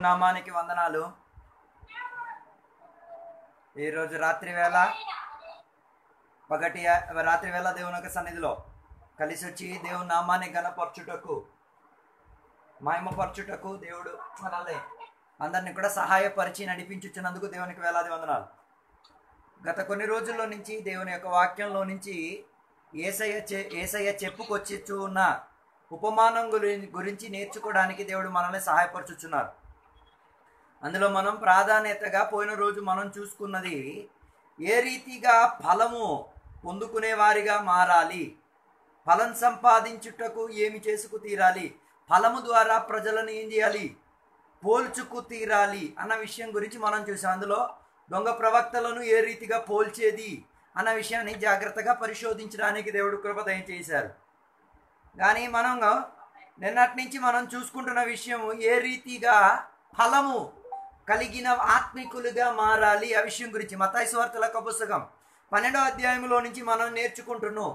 నామానికి వందనాలు. ఈరోజు రాత్రి వేళ దేవుని యొక్క సన్నిధిలో కలిసి వచ్చి దేవుని నామాన్ని గణపరచుటకు, మహిమపరచుటకు దేవుడు మనల్ని అందరినీ కూడా సహాయపరిచి నడిపించుచున్నందుకు దేవునికి వేలాది వందనాలు. కొన్ని రోజుల్లో నుంచి దేవుని యొక్క వాక్యంలో నుంచి ఏసయ్య చెప్పుకొచ్చి ఉన్న ఉపమానం గురించి నేర్చుకోవడానికి దేవుడు మనల్ని సహాయపరచుచున్నారు. అందులో మనం ప్రాధాన్యతగా పోయిన రోజు మనం చూసుకున్నది ఏ రీతిగా ఫలము పొందుకునే వారిగా మారాలి, ఫలం సంపాదించుటకు ఏమి చేసుకు తీరాలి, ఫలము ద్వారా ప్రజలను ఏం చేయాలి, పోల్చుకు తీరాలి అన్న విషయం గురించి మనం చూసాం. అందులో దొంగ ప్రవక్తలను ఏ రీతిగా పోల్చేది అన్న విషయాన్ని జాగ్రత్తగా పరిశోధించడానికి దేవుడు కృప దయచేశారు. కానీ మనం నిన్నటి నుంచి మనం చూసుకుంటున్న విషయం ఏ రీతిగా ఫలము కలిగిన ఆత్మికులుగా మారాలి ఆ విషయం గురించి మత్తయి సువార్తల పుస్తకం 12వ అధ్యాయంలో నుంచి మనం నేర్చుకుంటున్నాం.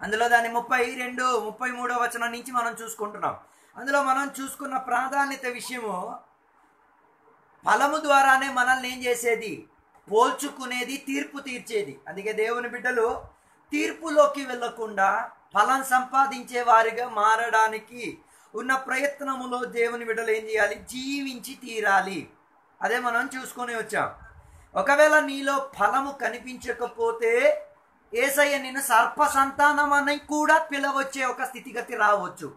అందులో దాని 32, 33వ వచనం నుంచి మనం చూసుకుంటున్నాం. అందులో మనం చూసుకున్న ప్రాధాన్యత విషయము ఫలము ద్వారానే మనల్ని ఏం చేసేది, పోల్చుకునేది, తీర్పు తీర్చేది. అందుకే దేవుని బిడ్డలు తీర్పులోకి వెళ్ళకుండా ఫలం సంపాదించే వారిగా మారడానికి ఉన్న ప్రయత్నములో దేవుని బిడ్డలు ఏం చేయాలి, జీవించి తీరాలి. అదే మనం చూసుకొని వచ్చాం. ఒకవేళ నీలో ఫలము కనిపించకపోతే యేసయ్య నిన్ను సర్ప సంతానం అని కూడా పిలవచ్చే ఒక స్థితిగతి రావచ్చు.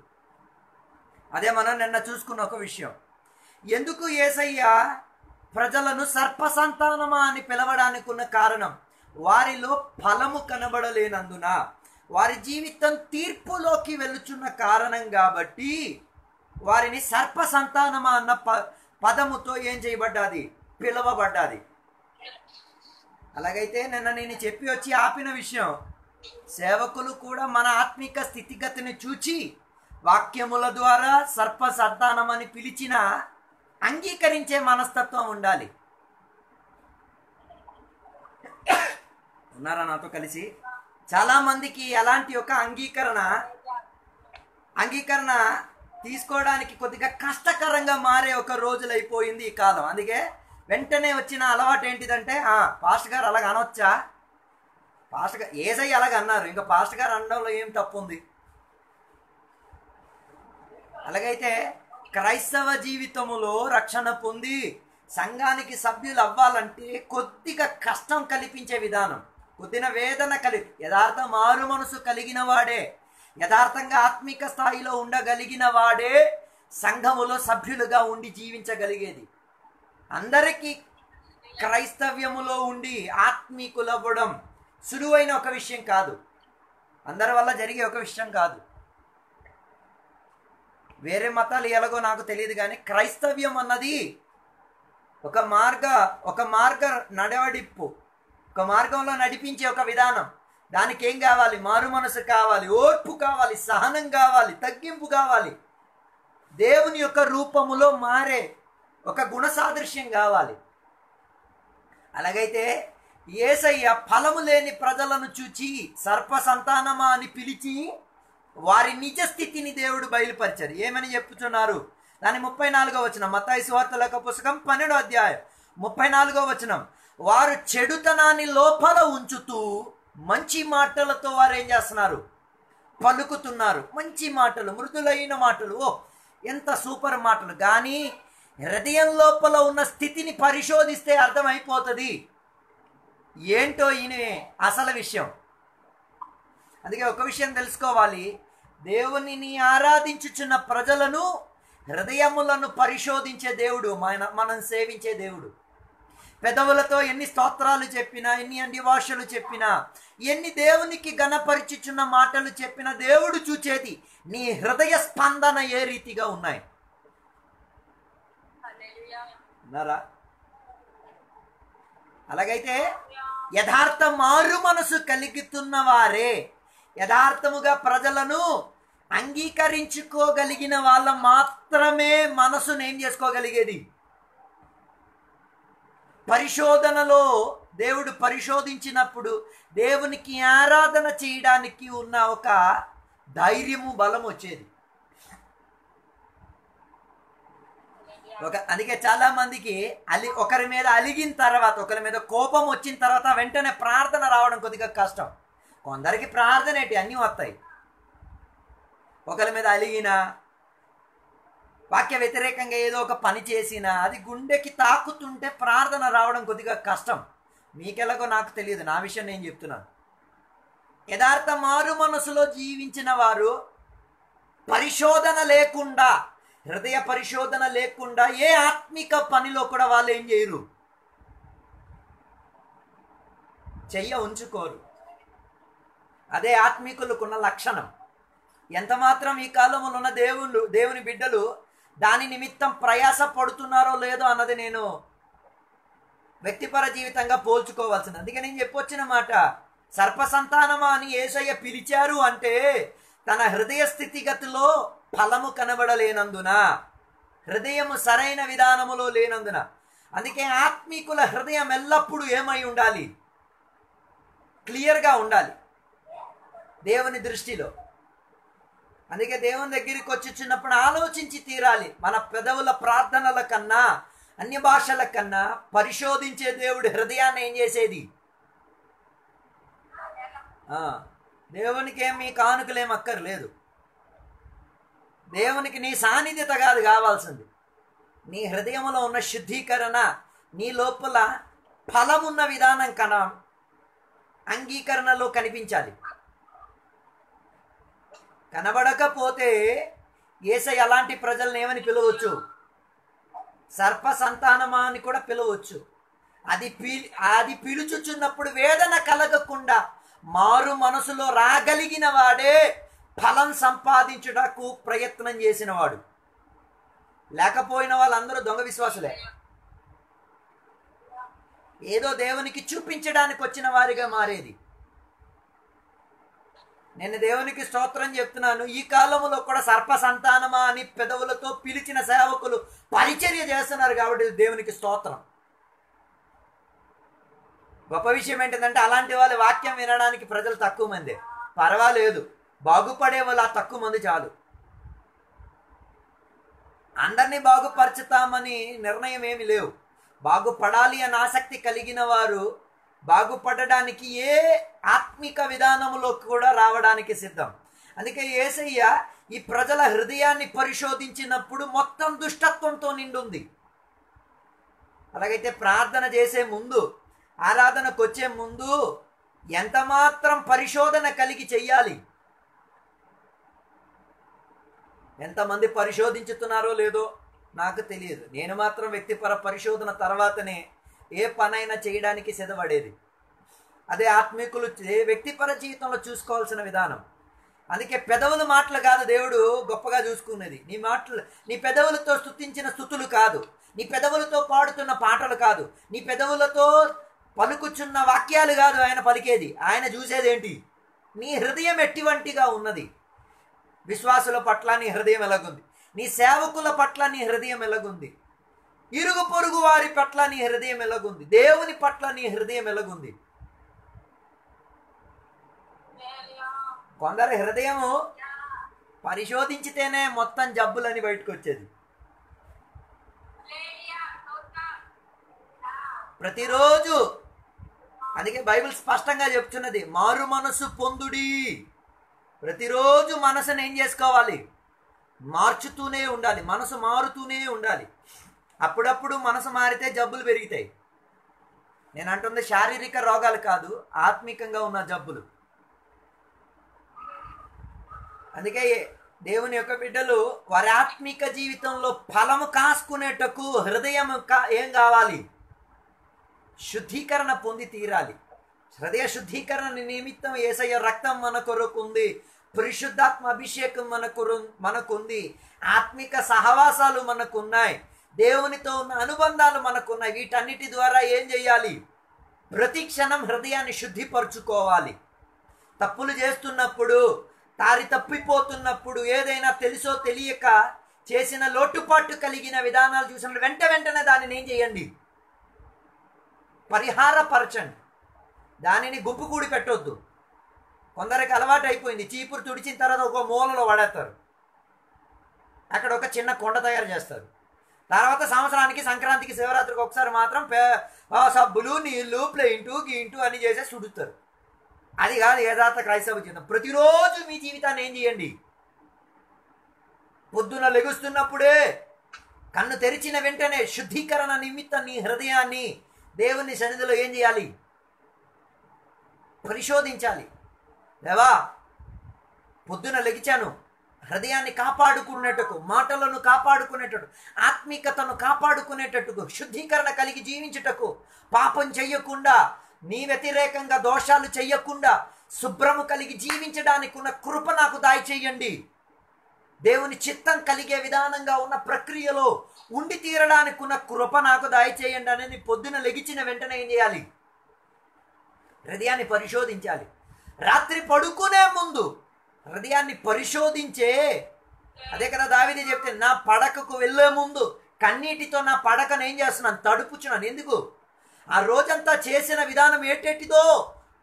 అదే మనం నిన్న చూసుకున్న ఒక విషయం. ఎందుకు యేసయ్య ప్రజలను సర్ప సంతానమా అని పిలవడానికి ఉన్న కారణం, వారిలో ఫలము కనబడలేనందున, వారి జీవితం తీర్పులోకి వెళుచున్న కారణం కాబట్టి వారిని సర్ప సంతానమా అన్న పదముతో ఏం చేయబడ్డాది, పిలవబడ్డాది. అలాగైతే నిన్న నేను చెప్పి వచ్చి ఆపిన విషయం, సేవకులు కూడా మన ఆత్మిక స్థితిగతిని చూచి వాక్యముల ద్వారా సర్ప సంతానం అని పిలిచిన అంగీకరించే మనస్తత్వం ఉండాలి. ఉన్నారా నాతో కలిసి? చాలా మందికి అలాంటి ఒక అంగీకరణ తీసుకోవడానికి కొద్దిగా కష్టకరంగా మారే ఒక రోజులు అయిపోయింది ఈ కాలం. అందుకే వెంటనే వచ్చిన అలవాటు ఏంటిదంటే, పాస్టర్ గారు అలాగ అనొచ్చా, పాస్టర్ గారు యేసయ్య అలాగ అన్నారు, ఇంకా పాస్టర్ గారు అనడంలో ఏం తప్పు ఉంది. అలాగైతే క్రైస్తవ జీవితములో రక్షణ పొంది సంఘానికి సభ్యులు అవ్వాలంటే కొద్దిగా కష్టం కల్పించే విధానం, కొద్దిగా వేదన యథార్థ మారు మనసు కలిగిన వాడే, యథార్థంగా ఆత్మిక స్థాయిలో ఉండగలిగిన వాడే సంఘములో సభ్యులుగా ఉండి జీవించగలిగేది. అందరికీ క్రైస్తవ్యములో ఉండి ఆత్మీకులవ్వడం సులువైన ఒక విషయం కాదు, అందరి వల్ల జరిగే ఒక విషయం కాదు. వేరే మతాలు ఎలాగో నాకు తెలియదు, కానీ క్రైస్తవ్యం అన్నది ఒక మార్గ నడవడిప్పు, ఒక మార్గంలో నడిపించే ఒక విధానం. దానికి ఏం కావాలి, మారు మనసు కావాలి, ఓర్పు కావాలి, సహనం కావాలి, తగ్గింపు కావాలి, దేవుని యొక్క రూపములో మారే ఒక గుణ సాదృశ్యం కావాలి. అలాగైతే యేసయ్య ఫలము లేని ప్రజలను చూచి సర్ప సంతానమా అని పిలిచి వారి నిజ స్థితిని దేవుడు బయలుపరిచారు. ఏమని చెప్పుచున్నారు? దాని 34వ వచనం, మత్తయి సువార్తల పుస్తకం 12వ అధ్యాయం 34వ వచనం. వారు చెడుతనాన్ని లోపల ఉంచుతూ మంచి మాటలతో వారు ఏం చేస్తున్నారు, పలుకుతున్నారు. మంచి మాటలు, మృదులైన మాటలు, ఎంత సూపర్ మాటలు. కానీ హృదయం లోపల ఉన్న స్థితిని పరిశోధిస్తే అర్థమైపోతుంది ఏంటో ఈయన అసలు విషయం. అందుకే ఒక విషయం తెలుసుకోవాలి, దేవునిని ఆరాధించుచున్న ప్రజలను, హృదయములను పరిశోధించే దేవుడు మనం సేవించే దేవుడు. పెదవులతో ఎన్ని స్తోత్రాలు చెప్పినా, ఎన్ని అన్ని భాషలు చెప్పినా, ఎన్ని దేవునికి గణపరిచుచున్న మాటలు చెప్పినా దేవుడు చూచేది నీ హృదయ స్పందన ఏ రీతిగా ఉన్నాయి. ఉన్నారా? అలాగైతే యథార్థ మారు మనసు కలుగుతున్న వారే, యథార్థముగా ప్రజలను అంగీకరించుకోగలిగిన వాళ్ళ మాత్రమే మనసును ఏం చేసుకోగలిగేది. పరిశోధనలో దేవుడు పరిశోధించినప్పుడు దేవునికి ఆరాధన చేయడానికి ఉన్న ఒక ధైర్యము, బలం వచ్చేది. అందుకే చాలా మందికి ఒకరి మీద అలిగిన తర్వాత, ఒకరి మీద కోపం వచ్చిన తర్వాత వెంటనే ప్రార్థన రావడం కొద్దిగా కష్టం. కొందరికి ప్రార్థన ఏంటి, అన్నీ వస్తాయి. ఒకరి మీద అలిగినా, వాక్య వ్యతిరేకంగా ఏదో ఒక పని చేసినా, అది గుండెకి తాకుతుంటే ప్రార్థన రావడం కొద్దిగా కష్టం. మీకెలాగో నాకు తెలియదు, నా విషయం నేను చెప్తున్నాను. యథార్థ మారు మనసులో జీవించిన వారు పరిశోధన లేకుండా, హృదయ పరిశోధన లేకుండా ఏ ఆత్మిక పనిలో కూడా వాళ్ళు ఏం చేయరు, ఉంచుకోరు. అదే ఆత్మికులకున్న లక్షణం. ఎంత మాత్రం ఈ కాలంలో ఉన్న దేవుని బిడ్డలు దాని నిమిత్తం ప్రయాస పడుతున్నారో లేదో అన్నది నేను వ్యక్తిపర జీవితంగా పోల్చుకోవాల్సింది. అందుకే నేను చెప్పొచ్చిన మాట, సర్పసంతానమా అని యేసయ్య పిలిచారు అంటే తన హృదయ స్థితిగతిలో ఫలము కనబడలేనందున, హృదయము సరైన విధానములో లేనందున. అందుకే ఆత్మీకుల హృదయం ఎల్లప్పుడూ ఏమై ఉండాలి, క్లియర్గా ఉండాలి దేవుని దృష్టిలో. అందుకే దేవుని దగ్గరికి వచ్చి చిన్నప్పుడు ఆలోచించి తీరాలి. మన పెదవుల ప్రార్థనల కన్నా, అన్య భాషల కన్నా పరిశోధించే దేవుడి హృదయాన్ని ఏం చేసేది. దేవునికి ఏమి కానుకలేం అక్కర్లేదు. దేవునికి నీ సాన్నిధ్యత కాదు కావాల్సింది, నీ హృదయంలో ఉన్న శుద్ధీకరణ, నీ లోపల ఫలమున్న విధానం కన్నా అంగీకరణలో కనిపించాలి. కనబడకపోతే యేసయ్య అలాంటి ప్రజలను ఏమని పిలవచ్చు, సర్ప సంతానమా అని కూడా పిలవచ్చు. అది పిలుచుచున్నప్పుడు వేదన కలగకుండా మారు మనసులో రాగలిగిన వాడే ఫలం సంపాదించుటకు ప్రయత్నం చేసినవాడు. లేకపోయిన వాళ్ళందరూ దొంగ విశ్వాసులే, ఏదో దేవునికి చూపించడానికి వచ్చిన వారిగా మారేది. నేను దేవునికి స్తోత్రం చెప్తున్నాను. ఈ కాలంలో కూడా సర్ప సంతానమా అని పెదవులతో పిలిచిన సేవకులు పరిచర్య చేస్తున్నారు కాబట్టి దేవునికి స్తోత్రం. గొప్ప విషయం ఏంటంటే అలాంటి వాళ్ళ వాక్యం వినడానికి ప్రజలు తక్కువ మంది. పర్వాలేదు, బాగుపడే వాళ్ళు ఆ తక్కువ మంది చాలు. అందరినీ బాగుపరచుతామని నిర్ణయం ఏమి లేవు. బాగుపడాలి అని ఆసక్తి కలిగిన వారు బాగుపడడానికి ఏ ఆత్మిక విధానంలో కూడా రావడానికి సిద్ధం. అందుకే యేసయ్య ఈ ప్రజల హృదయాన్ని పరిశోధించినప్పుడు మొత్తం దుష్టత్వంతో నిండుంది. అలాగైతే ప్రార్థన చేసే ముందు, ఆరాధనకు వచ్చే ముందు ఎంత మాత్రం పరిశోధన కలిగి చెయ్యాలి. ఎంతమంది పరిశోధించుతున్నారో లేదో నాకు తెలియదు. నేను మాత్రం వ్యక్తిపర పరిశోధన తర్వాతనే ఏ పనైనా చేయడానికి సిద్ధపడేది. అదే ఆత్మీకులు వ్యక్తిపర జీవితంలో చూసుకోవాల్సిన విధానం. అందుకే పెదవుల మాటలు కాదు దేవుడు గొప్పగా చూసుకునేది. నీ మాటలు, నీ పెదవులతో స్తుతించిన స్తుతులు కాదు, నీ పెదవులతో పాడుతున్న పాటలు కాదు, నీ పెదవులతో పలుకుచున్న వాక్యాలు కాదు ఆయన పలికేది. ఆయన చూసేదేంటి, నీ హృదయం ఎట్టివంటిగా ఉన్నది. విశ్వాసుల పట్ల నీ హృదయం ఎలాగుంది, నీ సేవకుల పట్ల నీ హృదయం ఎలాగుంది, ఇరుగు పొరుగు వారి పట్ల నీ హృదయం ఎలాగుంది, దేవుని పట్ల నీ హృదయం ఎలాగుంది. కొందరి హృదయము పరిశోధించితేనే మొత్తం జబ్బులని బయటకు వచ్చేది. ప్రతిరోజు అందుకే బైబిల్ స్పష్టంగా చెప్తున్నది, మారు మనసు పొందుడి. ప్రతిరోజు మనసును ఏం చేసుకోవాలి, మార్చుతూనే ఉండాలి. మనసు మారుతూనే ఉండాలి. అప్పుడప్పుడు మనసు మారితే జబ్బులు పెరుగుతాయి. నేను అంటుంది శారీరక రోగాలు కాదు, ఆత్మికంగా ఉన్న జబ్బులు. అందుకే దేవుని యొక్క బిడ్డలు వారి ఆత్మిక జీవితంలో ఫలము కాసుకునేటకు హృదయం ఏం కావాలి, శుద్ధీకరణ పొంది తీరాలి. హృదయ శుద్ధీకరణ నిమిత్తం యేసయ్య రక్తం మన కొరకు ఉంది, పరిశుద్ధాత్మ అభిషేకం మనకుంది, ఆత్మిక సహవాసాలు మనకున్నాయి, దేవునితో ఉన్న అనుబంధాలు మనకున్నాయి. వీటన్నిటి ద్వారా ఏం చేయాలి, ప్రతి క్షణం హృదయాన్ని శుద్ధిపరచుకోవాలి. తప్పులు చేస్తున్నప్పుడు, తారి తప్పిపోతున్నప్పుడు, ఏదైనా తెలుసో తెలియక చేసిన లోటుపాటు కలిగిన విధానాలు చూసినప్పుడు వెంటనే దానిని ఏం చేయండి, పరిహారపరచండి. దానిని గుంపు కూడి పెట్టొద్దు. కొందరికి అలవాటు అయిపోయింది, చీపురు తుడిచిన తర్వాత ఒక మూలలో పడేస్తారు, అక్కడ ఒక చిన్న కొండ తయారు చేస్తారు. తర్వాత సంవత్సరానికి సంక్రాంతికి శివరాత్రికి ఒకసారి మాత్రం సబ్బులు నీళ్లు ప్లెయింటు గీంటు అని చేసేసి చుడుతారు. అది కాదు యథార్థ క్రైస్తవ జీవితం. ప్రతిరోజు మీ జీవితాన్ని ఏం చేయండి? పొద్దున లెగుస్తున్నప్పుడే కన్ను తెరిచిన వెంటనే శుద్ధీకరణ నిమిత్తం నీ హృదయాన్ని దేవుని సన్నిధిలో ఏం చేయాలి? పరిశోధించాలి. దేవా, పొద్దున లెగిచాను, హృదయాన్ని కాపాడుకునేటకు, మాటలను కాపాడుకునేటట్టు, ఆత్మీకతను కాపాడుకునేటట్టుకు, శుద్ధీకరణ కలిగి జీవించుటకు, పాపం చెయ్యకుండా, నీ వ్యతిరేకంగా దోషాలు చెయ్యకుండా శుభ్రము కలిగి జీవించడానికి ఉన్న కృప నాకు దయచేయండి. దేవుని చిత్తం కలిగే విధానంగా ఉన్న ప్రక్రియలో ఉండి తీరడానికి ఉన్న కృప నాకు దయచేయండి అనేది పొద్దున లెగిచిన వెంటనే ఏం చేయాలి? హృదయాన్ని పరిశోధించాలి. రాత్రి పడుకునే ముందు హృదయాన్ని పరిశోధించే, అదే కదా దావీదు చెప్తే, నా పడకకు వెళ్ళే ముందు కన్నీటితో నా పడకను ఏం చేస్తున్నాను? తడుపుచున్నాను. ఎందుకు? ఆ రోజంతా చేసిన విధానం ఏటేటిదో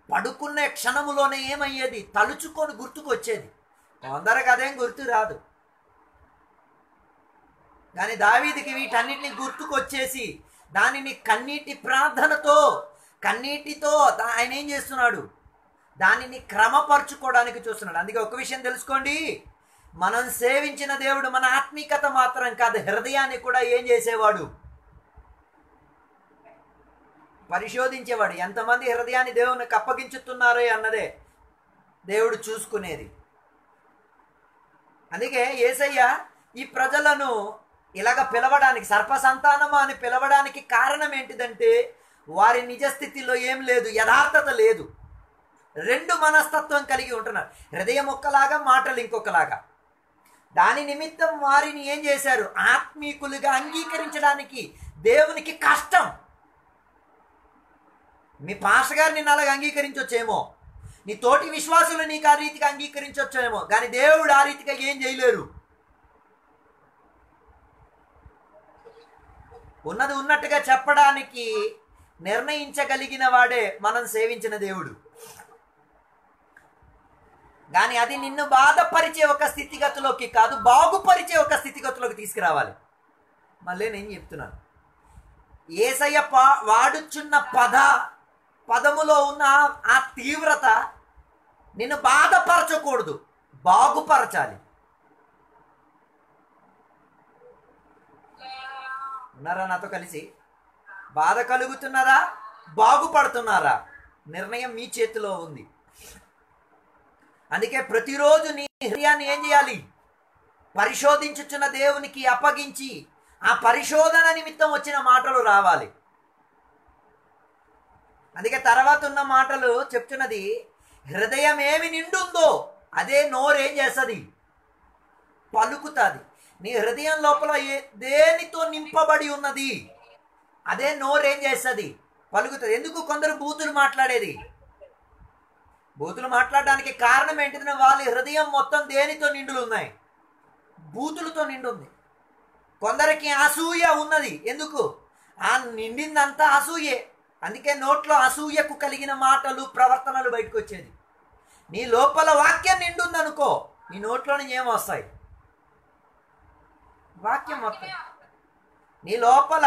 పడుకునే క్షణములోనే ఏమయ్యేది? తలుచుకొని గుర్తుకొచ్చేది. కొందరికి అదేం గుర్తు రాదు. కానీ దావీదుకి వీటన్నిటిని గుర్తుకొచ్చేసి దానిని కన్నీటి ప్రార్థనతో, కన్నీటితో ఆయన ఏం చేస్తున్నాడు? దానిని క్రమపరుచుకోవడానికి చూస్తున్నాడు. అందుకే ఒక విషయం తెలుసుకోండి, మనం సేవించిన దేవుడు మన ఆత్మీకత మాత్రం కాదు, హృదయాన్ని కూడా ఏం చేసేవాడు? పరిశోధించేవాడు. ఎంతమంది హృదయాన్ని దేవునికి అప్పగించుతున్నారో అన్నదే దేవుడు చూసుకునేది. అందుకే యేసయ్య ఈ ప్రజలను ఇలాగ పిలవడానికి, సర్పసంతానమా అని పిలవడానికి కారణం ఏంటిదంటే, వారి నిజస్థితిలో ఏం లేదు, యథార్థత లేదు. రెండు మనస్తత్వం కలిగి ఉంటున్నారు. హృదయం ఒక్కలాగా, మాటలు ఇంకొకలాగా. దాని నిమిత్తం వారిని ఏం చేశారు? ఆత్మీకులుగా అంగీకరించడానికి దేవునికి కష్టం. మీ పాస్టర్ గారు నిన్ను అలాగ అంగీకరించొచ్చేమో, నీ తోటి విశ్వాసులు నీకు ఆ రీతిగా అంగీకరించొచ్చేమో, కానీ దేవుడు ఆ రీతిగా ఏం చేయలేరు. ఉన్నది ఉన్నట్టుగా చెప్పడానికి నిర్ణయించగలిగిన వాడే మనం సేవించిన దేవుడు. కానీ అది నిన్ను బాధపరిచే ఒక స్థితిగతిలోకి కాదు, బాగుపరిచే ఒక స్థితిగతిలోకి తీసుకురావాలి. మళ్ళీ నేను చెప్తున్నాను, యేసయ్య వాడుచున్న పదములో ఉన్న ఆ తీవ్రత నిన్ను బాధపరచకూడదు, బాగుపరచాలి. ఉన్నారా నాతో కలిసి? బాధ కలుగుతున్నదా? బాగుపడుతున్నారా? నిర్ణయం మీ చేతిలో ఉంది. అందుకే ప్రతిరోజు నీ హృదయాన్ని ఏం చేయాలి? పరిశోధించుచున్న దేవునికి అప్పగించి ఆ పరిశోధన నిమిత్తం వచ్చిన మాటలు రావాలి. అందుకే తర్వాత ఉన్న మాటలు చెప్తున్నది, హృదయం ఏమి నిండుందో అదే నోరు ఏం చేస్తుంది? పలుకుతుంది. నీ హృదయం లోపల దేనితో నింపబడి ఉన్నది అదే నోరు ఏం చేస్తుంది? పలుకుతుంది. ఎందుకు కొందరు బూతులు మాట్లాడేది? బూతులు మాట్లాడడానికి కారణం ఏంటిదని, వాళ్ళ హృదయం మొత్తం దేనితో నిండులు ఉన్నాయి? బూతులతో నిండుంది. కొందరికి అసూయ ఉన్నది. ఎందుకు? ఆ నిండిందంతా అసూయే. అందుకే నోట్లో అసూయకు కలిగిన మాటలు, ప్రవర్తనలు బయటకు వచ్చేది. నీ లోపల వాక్యం నిండుందనుకో, నీ నోట్లో నుంచి ఏమొస్తాయి? వాక్యం మొత్తం. నీ లోపల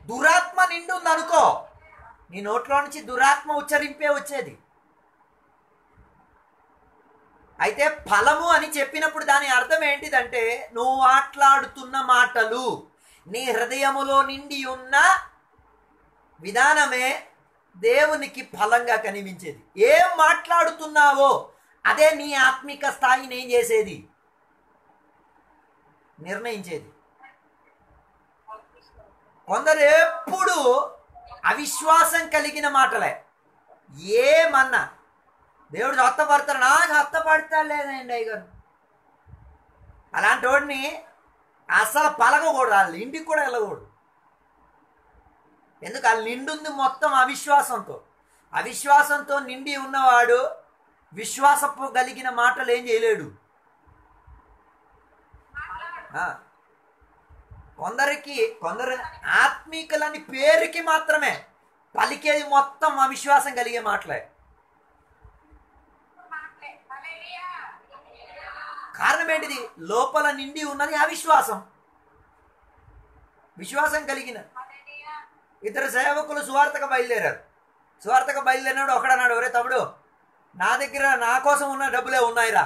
దురాత్మ నిండుందనుకో, నీ నోట్లో నుంచి దురాత్మ ఉచ్చరింపే వచ్చేది. అయితే ఫలము అని చెప్పినప్పుడు దాని అర్థం ఏంటిదంటే, నువ్వు మాట్లాడుతున్న మాటలు, నీ హృదయములో నిండి ఉన్న విధానమే దేవునికి ఫలంగా కనిపించేది. ఏం మాట్లాడుతున్నావో అదే నీ ఆత్మిక స్థాయిని ఏం చేసేది? నిర్ణయించేది. కొందరు ఎప్పుడు అవిశ్వాసం కలిగిన మాటలే. ఏమన్నా దేవుడు హత్తపడతాడు, నాకు హత్తపడతా లేదండి అయ్యగారు. అలాంటి వాడిని అసలు పలకకూడదు, వాళ్ళ ఇంటికి కూడా వెళ్ళకూడదు. ఎందుకు? వాళ్ళు నిండుంది మొత్తం అవిశ్వాసంతో. అవిశ్వాసంతో నిండి ఉన్నవాడు విశ్వాసపు కలిగిన మాటలు ఏం చేయలేడు. కొందరు ఆత్మీకులని పేరుకి మాత్రమే, పలికేది మొత్తం అవిశ్వాసం కలిగే మాటలే. కారణం ఏంటిది? లోపల నిండి ఉన్నది అవిశ్వాసం. విశ్వాసం కలిగిన ఇద్దరు సేవకులు సువార్తకు బయలుదేరారు. సువార్తకు బయలుదేరినాడు ఒకడన్నాడు, ఒరే తమ్ముడు, నా దగ్గర నా కోసం ఉన్న డబ్బులే ఉన్నాయిరా,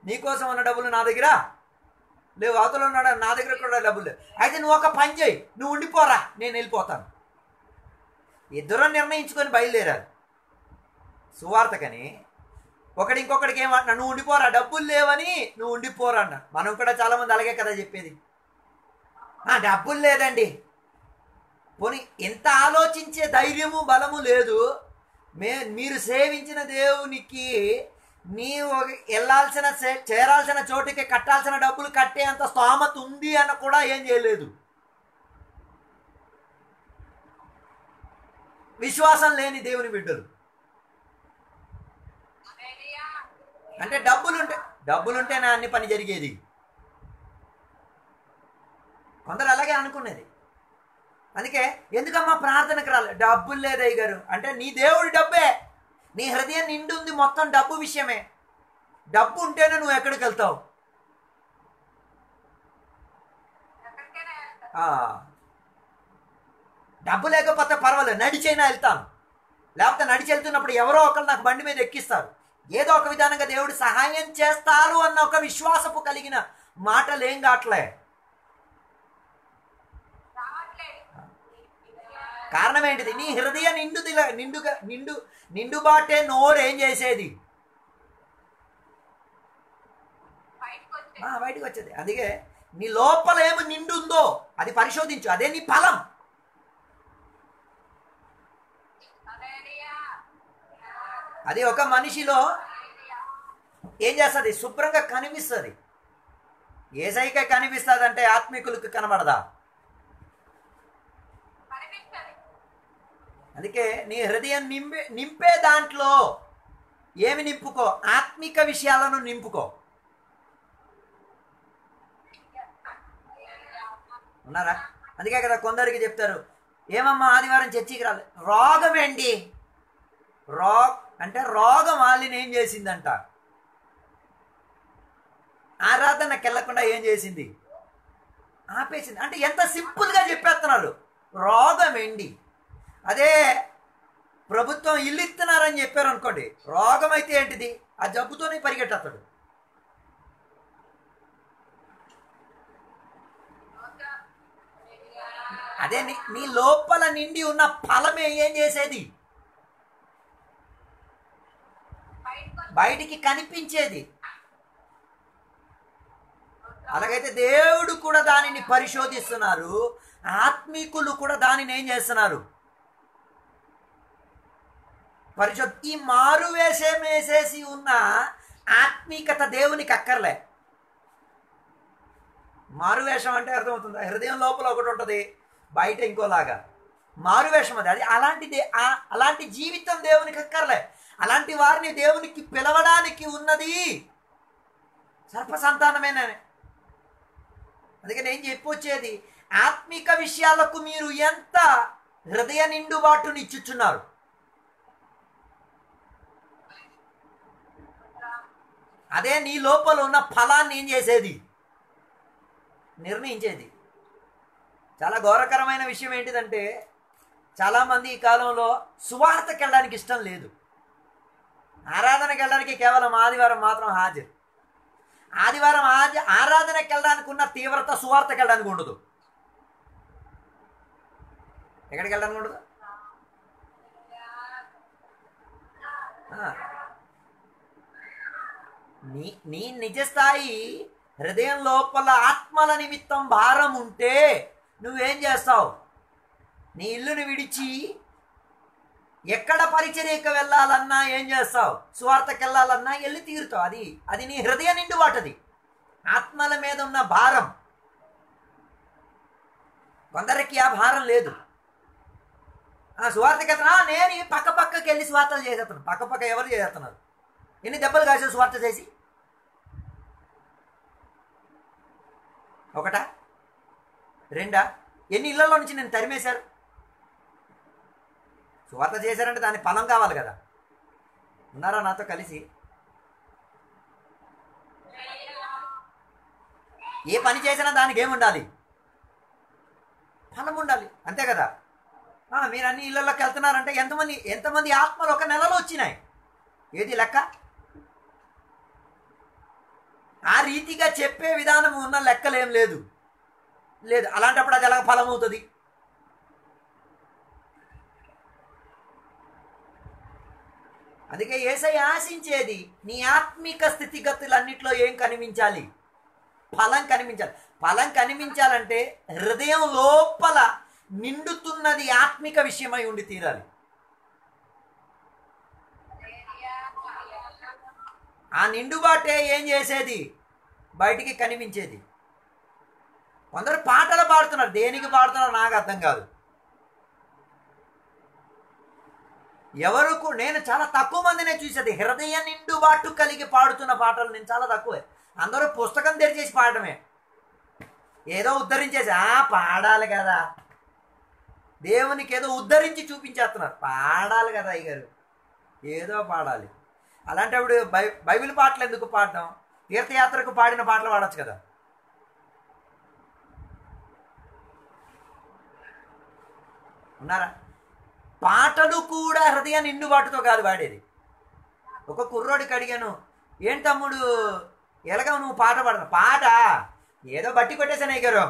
నీ కోసం ఉన్న డబ్బులు నా దగ్గర లేవు. అవతల ఉన్నాడు, నా దగ్గర కూడా డబ్బులు లేవు. అయితే నువ్వు ఒక పని చేయి, నువ్వు ఉండిపోరా, నేను వెళ్ళిపోతాను. ఇద్దరు నిర్ణయించుకొని బయలుదేరారు సువార్తకని. ఒకటి ఇంకొకటికి ఏమంటున్నా, నువ్వు ఉండిపోరా, డబ్బులు లేవని నువ్వు ఉండిపోరా అన్న. మనం కూడా చాలామంది అలాగే కదా చెప్పేది, డబ్బులు లేదండి. పోనీ ఎంత ఆలోచించే ధైర్యము బలము లేదు. మీరు సేవించిన దేవునికి నీవు వెళ్ళాల్సిన చేరాల్సిన చోటికి కట్టాల్సిన డబ్బులు కట్టే అంత స్తోమత ఉంది అని కూడా ఏం చేయలేదు. విశ్వాసం లేని దేవుని బిడ్డలు అంటే డబ్బులుంటేనే అన్ని పని జరిగేది. కొందరు అలాగే అనుకునేది. అందుకే ఎందుకమ్మా ప్రార్థనకు రాలే, డబ్బులు లేదయ్య గారు అంటే నీ దేవుడి డబ్బే, నీ హృదయం నిండుంది మొత్తం డబ్బు విషయమే. డబ్బు ఉంటేనే నువ్వు ఎక్కడికి వెళ్తావు? డబ్బు లేకపోతే పర్వాలేదు, నడిచైనా వెళ్తాను. లేకపోతే నడిచి వెళ్తున్నప్పుడు ఎవరో ఒకరు నాకు బండి మీద ఎక్కిస్తారు, ఏదో ఒక విధానంగా దేవుడు సహాయం చేస్తారు అన్న ఒక విశ్వాసపు కలిగిన మాటలు ఏం కావట్లే. కారణం ఏంటిది? నీ హృదయ నిండుబాటే నోరు ఏం చేసేది? బయటకు వచ్చేది. అందుకే నీ లోపల ఏమి నిండుందో అది పరిశోధించు, అదే నీ ఫలం. అది ఒక మనిషిలో ఏం చేస్తుంది? శుభ్రంగా కనిపిస్తుంది. యేసయ్యకే కనిపిస్తుంది అంటే ఆత్మీకులకు కనబడదా? అందుకే నీ హృదయం నింపే దాంట్లో ఏమి నింపుకో? ఆత్మిక విషయాలను నింపుకో. ఉన్నారా? అందుకే కదా కొందరికి చెప్తారు, ఏమమ్మా ఆదివారం చర్చికి రాలేదు. రోగం ఏంటి? అంటే రోగం వాళ్ళని ఏం చేసిందంట? ఆరాధనకి వెళ్ళకుండా ఏం చేసింది? ఆపేసింది. అంటే ఎంత సింపుల్గా చెప్పేస్తున్నారు, రోగం ఏంటి. అదే ప్రభుత్వం ఇల్లు ఇస్తున్నారని చెప్పారు అనుకోండి, రోగం అయితే ఏంటిది? ఆ జబ్బుతోనే పరిగెట్టేస్తాడు. అదే నీ లోపల నిండి ఉన్న ఫలమే ఏం చేసేది? బయటికి కనిపించేది. అలాగైతే దేవుడు కూడా దానిని పరిశోధిస్తున్నారు, ఆత్మీకులు కూడా దానిని ఏం చేస్తున్నారు? ఈ మారు వేసేసి ఉన్న ఆత్మీకత దేవునికి అక్కర్లే. మారువేషం అంటే అర్థమవుతుందా? హృదయం లోపల ఒకటి ఉంటుంది, బయట ఇంకోలాగా మారువేషం. అది అలాంటి జీవితం దేవునికి అక్కర్లే. అలాంటి వారిని దేవునికి పిలవడానికి ఉన్నది సర్పసంతానమేనని. అందుకే నేను చెప్పొచ్చేది, ఆత్మిక విషయాలకు మీరు ఎంత హృదయ నిండుబాటుని ఇచ్చుచున్నారు. అదే నీ లోపల ఉన్న ఫలాన్ని ఏం చేసేది? నిర్ణయించేది. చాలా ఘోరకరమైన విషయం ఏంటిదంటే, చాలామంది ఈ కాలంలో సువార్తకి వెళ్ళడానికి ఇష్టం లేదు. ఆరాధనకి వెళ్ళడానికి కేవలం ఆదివారం మాత్రం హాజరు. ఆదివారం ఆరాధనకి వెళ్ళడానికి ఉన్న తీవ్రత సువార్తకి వెళ్ళడానికి ఉండదు. ఎక్కడికి వెళ్ళడానికి ఉండదు? నీ నిజస్థాయి హృదయం లోపల ఆత్మల నిమిత్తం భారం ఉంటే నువ్వేం చేస్తావు? నీ ఇల్లుని విడిచి ఎక్కడ పరిచర్యకు వెళ్ళాలన్నా ఏం చేస్తావు? సువార్తకి వెళ్ళాలన్నా వెళ్ళి తీరుతావు. అది నీ హృదయ నిండుబాటది, ఆత్మల మీద ఉన్న భారం. కొందరికి ఆ భారం లేదు. సువార్తకి వెళ్తున్నా, నేను పక్కకి వెళ్ళి సువార్తలు చేసేస్తాను. పక్క ఎవరు చేస్తున్నారు? ఎన్ని దెబ్బలు కాసే సువార్త చేసి? ఒకటా రెండా? ఎన్ని ఇళ్లలో నుంచి నేను తరిమేశారు? సువార్త చేశారంటే దాని ఫలం కావాలి కదా. ఉన్నారా నాతో కలిసి? ఏ పని చేసినా దానికి ఏముండాలి? ఫలం ఉండాలి, అంతే కదా. మీరు అన్ని ఇళ్ళలోకి వెళ్తున్నారంటే ఎంతమంది ఆత్మలు ఒక నెలలో వచ్చినాయి? ఏది లెక్క? ఆ రీతిగా చెప్పే విధానం ఉన్న లెక్కలేం లేదు. అలాంటప్పుడు అది ఎలా ఫలం అవుతుంది? అందుకే యేసయ్య ఆశించేది నీ ఆత్మిక స్థితిగతులన్నిట్లో ఏం కనిపించాలి? ఫలం కనిపించాలి. ఫలం కనిపించాలంటే హృదయం లోపల నిండుతున్నది ఆత్మిక విషయమై ఉండి తీరాలి. ఆ నిండుబాటే ఏం చేసేది? బయటికి కనిపించేది. కొందరు పాటలు పాడుతున్నారు, దేనికి పాడుతున్నారు నాకు అర్థం కాదు. నేను చాలా తక్కువ మందినే చూసేది హృదయ నిండుబాటు కలిగి పాడుతున్న పాటలు. నేను చాలా తక్కువే. అందరూ పుస్తకం తెరిచేసి పాడటమే, ఏదో ఉద్ధరించేసి పాడాలి కదా, దేవునికి ఏదో ఉద్ధరించి చూపించేస్తున్నారు. పాడాలి కదా అయ్యగారు, ఏదో పాడాలి. అలాంటప్పుడు బైబిల్ పాటలు ఎందుకు పాడటం? తీర్థయాత్రకు పాడిన పాటలు పాడచ్చు కదా. ఉన్నారా? పాటలు కూడా హృదయ నిండుబాటుతో కాదు వాడేది. ఒక కుర్రోడికి అడిగాను, ఏం తమ్ముడు ఎలాగ నువ్వు పాట పాడతావు? పాట ఏదో బట్టి కొట్టేసాను అయ్యారు,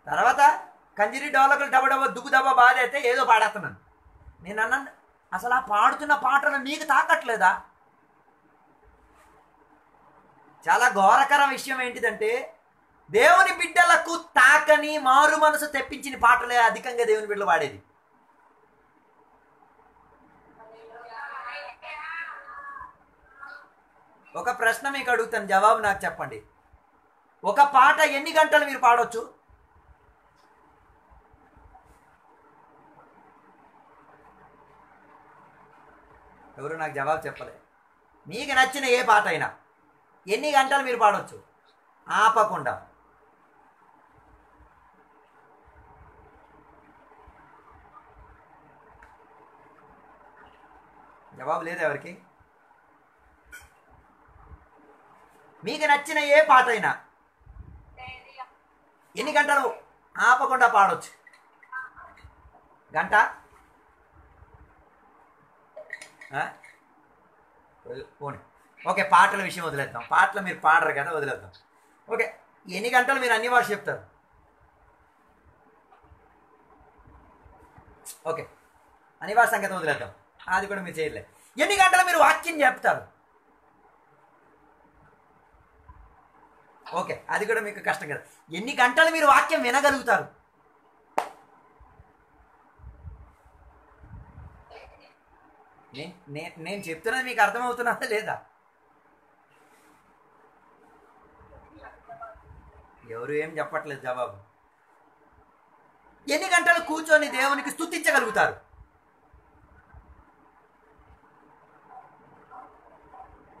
తర్వాత కంజిరి డోలకులు డబ్బ దుగ్గు దబ్బ బాధ అయితే ఏదో పాడేస్తున్నాను. నేను అన్నాను, అసలు ఆ పాడుతున్న పాటలు నీకు తాకట్లేదా? చాలా ఘోరకర విషయం ఏంటిదంటే దేవుని బిడ్డలకు తాకని మారు మనసు తెప్పించిన పాటలే అధికంగా దేవుని బిడ్డలు పాడేది. ఒక ప్రశ్న మీకు అడుగుతాను, జవాబు నాకు చెప్పండి. ఒక పాట ఎన్ని గంటలు మీరు పాడవచ్చు? ఎవరు నాకు జవాబు చెప్పలేదు. మీకు నచ్చిన ఏ పాట అయినా ఎన్ని గంటలు మీరు పాడవచ్చు ఆపకుండా? జవాబు లేదు ఎవరికి. మీకు నచ్చిన ఏ పాట అయినా ఎన్ని గంటలు ఆపకుండా పాడవచ్చు? గంట? పోనీ ఓకే, పాటల విషయం వదిలేద్దాం. పాటలు మీరు పాడరు కదా, వదిలేద్దాం. ఓకే, ఎన్ని గంటలు మీరు అన్ని భాష చెప్తారు? ఓకే, అన్ని భాష సంగతి వదిలేద్దాం, అది కూడా మీరు చేయలేదు. ఎన్ని గంటలు మీరు వాక్యం చెప్తారు? ఓకే, అది కూడా మీకు కష్టం కదా. ఎన్ని గంటలు మీరు వాక్యం వినగలుగుతారు? నేను చెప్తున్నది మీకు అర్థమవుతున్నదా లేదా? ఎవరు ఏం చెప్పట్లేదు జవాబు. ఎన్ని గంటలు కూర్చొని దేవునికి స్తుతించగలుగుతారు?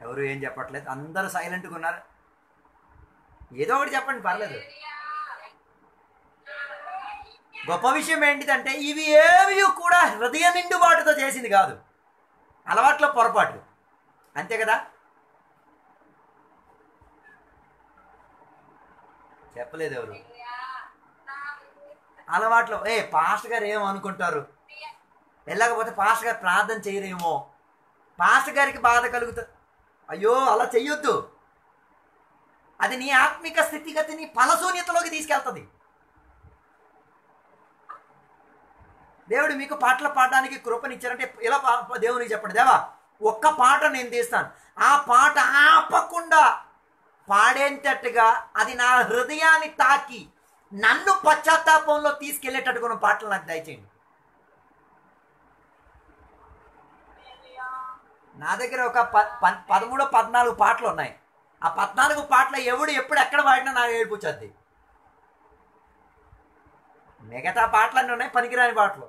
ఎవరు ఏం చెప్పట్లేదు, అందరూ సైలెంట్గా ఉన్నారు. ఏదో ఒకటి చెప్పండి, పర్లేదు. గొప్ప విషయం ఏంటిదంటే ఇవి ఏవి కూడా హృదయ నిండుబాటుతో చేసింది కాదు, అలవాట్లో పొరపాటు, అంతే కదా. చెప్పలేదు ఎవరు. అలవాట్లో పాస్టర్ గారు ఏమనుకుంటారు, వెళ్ళకపోతే పాస్టర్ గారు ప్రార్థన చేయరేమో, పాస్టర్ గారికి బాధ కలుగుతుంది. అయ్యో అలా చెయ్యొద్దు, అది నీ ఆత్మిక స్థితిగతిని ఫలశూన్యతలోకి తీసుకెళ్తుంది. దేవుడు మీకు పాటలు పాడడానికి కృపనిచ్చారంటే ఇలా దేవునికి చెప్పండి, దేవా ఒక్క పాట నేను తీస్తాను, ఆ పాట ఆపకుండా పాడేంతట్టుగా అది నా హృదయాన్ని తాకి నన్ను పశ్చాత్తాపంలో తీసుకెళ్లేటట్టుకున్న పాటలు నాకు దయచేయండి. నా దగ్గర ఒక 13-14 పాటలు ఉన్నాయి. ఆ 14 పాటలు ఎవడు ఎప్పుడు ఎక్కడ పాడినా నాకు ఏడిపోతుంది. మిగతా పాటలన్నీ ఉన్నాయి పనికిరాని పాటలు,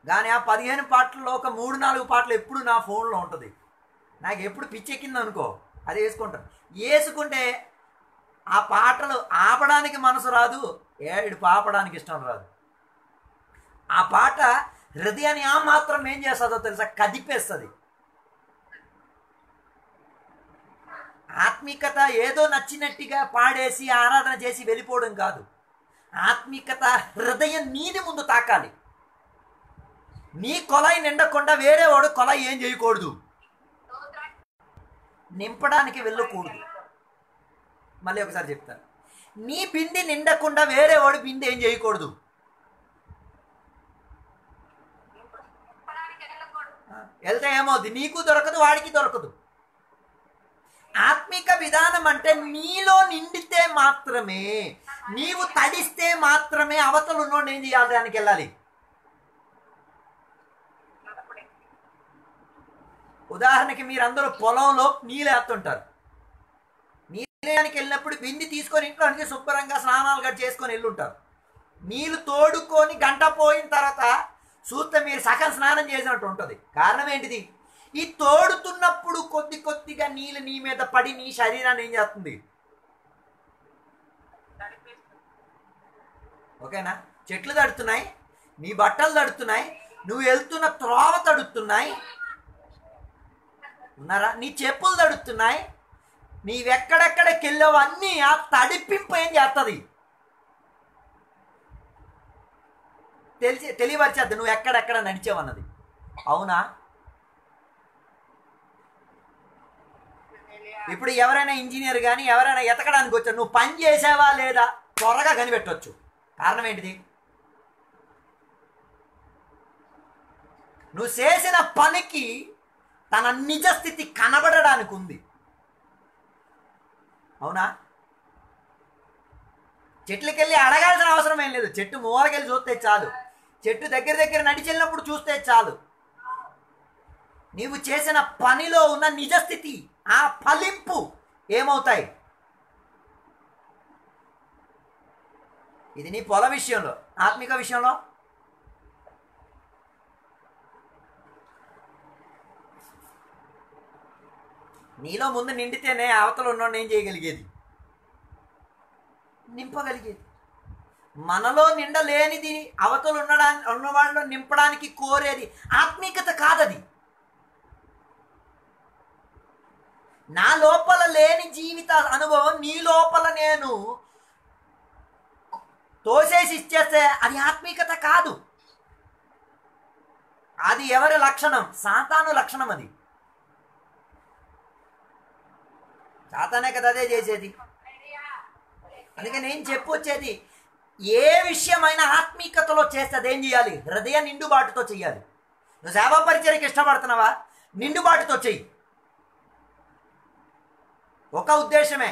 కానీ ఆ 15 పాటల్లో ఒక 3-4 పాటలు ఎప్పుడు నా ఫోన్లో ఉంటుంది. నాకు ఎప్పుడు పిచ్చెక్కింది అనుకో అది వేసుకుంటాను. వేసుకుంటే ఆ పాటలు ఆపడానికి మనసు రాదు, ఏడు పాపడానికి ఇష్టం రాదు. ఆ పాట హృదయాన్ని ఆ మాత్రం ఏం చేస్తుందో తెలుసా, కదిపేస్తుంది. ఆత్మికత ఏదో నచ్చినట్టుగా పాడేసి ఆరాధన చేసి వెళ్ళిపోవడం కాదు. ఆత్మికత హృదయం నీది ముందు తాకాలి. నీ కొలాయి నిండకుండా వేరే వాడు కొలాయి ఏం చేయకూడదు, నింపడానికి వెళ్ళకూడదు. మళ్ళీ ఒకసారి చెప్తాను, నీ బింది నిండకుండా వేరే వాడు బింది ఏం చేయకూడదు. వెళ్తే ఏమవుద్ది, నీకు దొరకదు, వాడికి దొరకదు. ఆత్మిక విధానం అంటే నీలో నిండితే మాత్రమే, నీవు తడిస్తే మాత్రమే అవతలు ఉన్నోడు ఏం చేయాలి, దానికి వెళ్ళాలి. ఉదాహరణకి మీరందరూ పొలంలో నీళ్ళు వేస్తుంటారు. నీళ్ళకి వెళ్ళినప్పుడు బింది తీసుకొని ఇంట్లోనికి శుభ్రంగా స్నానాలు గట్టి చేసుకొని వెళ్ళుంటారు. నీళ్ళు తోడుకొని గంట పోయిన తర్వాత చూస్తే మీరు సగం స్నానం చేసినట్టు ఉంటుంది. కారణం ఏంటిది, ఈ తోడుతున్నప్పుడు కొద్ది కొద్దిగా నీళ్ళు నీ మీద పడి నీ శరీరాన్ని ఏం చేస్తుంది, ఓకేనా? చెట్లు తడుతున్నాయి, నీ బట్టలు తడుతున్నాయి, నువ్వు వెళ్తున్న త్రోవ తడుతున్నాయి, ఉన్నారా? నీ చెప్పులు తడుతున్నాయి, నీవెక్కడెక్కడికి వెళ్ళావు అన్నీ ఆ తడిపింపు ఏం చేస్తుంది, తెలియవచ్చేద్ది నువ్వు ఎక్కడెక్కడ నడిచావన్నది. అవునా? ఇప్పుడు ఎవరైనా ఇంజనీర్ కానీ ఎవరైనా ఎతకడానికి వచ్చారు, నువ్వు పని చేసావా లేదా త్వరగా కనిపెట్టవచ్చు. కారణం ఏంటిది, నువ్వు చేసిన పనికి తన నిజస్థితి కనబడడానికి ఉంది. అవునా? చెట్లకెళ్ళి అడగాల్సిన అవసరం ఏం లేదు, చెట్టు మూలకెళ్ళి చూస్తే చాలు, చెట్టు దగ్గర నడిచెళ్ళినప్పుడు చూస్తే చాలు. నీవు చేసిన పనిలో ఉన్న నిజస్థితి, ఆ ఫలింపు ఏమవుతాయి. ఇది నీ పొల విషయంలో. ఆత్మిక విషయంలో నీలో ముందు నిండితేనే అవతల ఉన్నోడిని ఏం చేయగలిగేది, నింపగలిగేది. మనలో నిండలేనిది అవతల ఉన్నవాళ్ళు నింపడానికి కోరేది ఆత్మీకత కాదది. నా లోపల లేని జీవిత అనుభవం నీ లోపల నేను తోసేసి ఇచ్చేస్తే అది ఆత్మీకత కాదు. అది ఎవరి లక్షణం? సాతాను లక్షణం. అది సాతానే కదా అదే చేసేది. అందుకే నేను చెప్పొచ్చేది, ఏ విషయమైనా ఆత్మీకతలో చేస్తే అదేం చేయాలి, హృదయ నిండుబాటుతో చెయ్యాలి. నువ్వు సేవా పరిచర్యకి ఇష్టపడుతున్నావా, నిండుబాటుతో చెయ్యి. ఒక ఉద్దేశమే,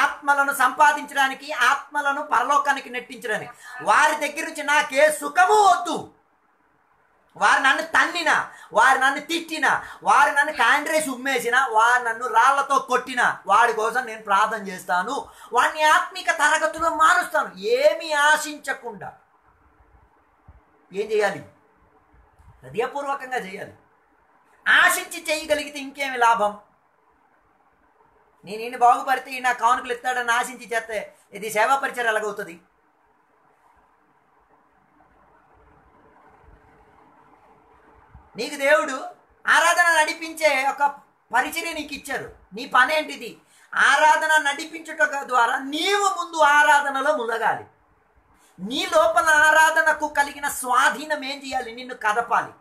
ఆత్మలను సంపాదించడానికి, ఆత్మలను పరలోకానికి నెట్టించడానికి. వారి దగ్గర నుంచి నాకే సుఖము వద్దు. వారు నన్ను తన్నినా, వారు నన్ను తిట్టినా, వారు నన్ను కాండ్రేసి ఉమ్మేసినా, వారు నన్ను రాళ్లతో కొట్టినా వాడి కోసం నేను ప్రార్థన చేస్తాను, వాడిని ఆత్మిక తరగతిలో మారుస్తాను. ఏమీ ఆశించకుండా ఏం చేయాలి, హృదయపూర్వకంగా చేయాలి. ఆశించి చేయగలిగితే ఇంకేమి లాభం? నేను ఈయన బాగుపడితే ఈయన కానుకలు ఇస్తాడని ఆశించి చేస్తే ఇది సేవా పరిచయం ఎలాగవుతుంది? నీకు దేవుడు ఆరాధన నడిపించే ఒక పరిచర్య నీకు ఇచ్చారు. నీ పని ఏంటిది? ఆరాధన నడిపించుట ద్వారా నీవు ముందు ఆరాధనలో మునగాలి. నీ లోపల ఆరాధనకు కలిగిన స్వాధీనం ఏం చేయాలి? నిన్ను కదపాలి.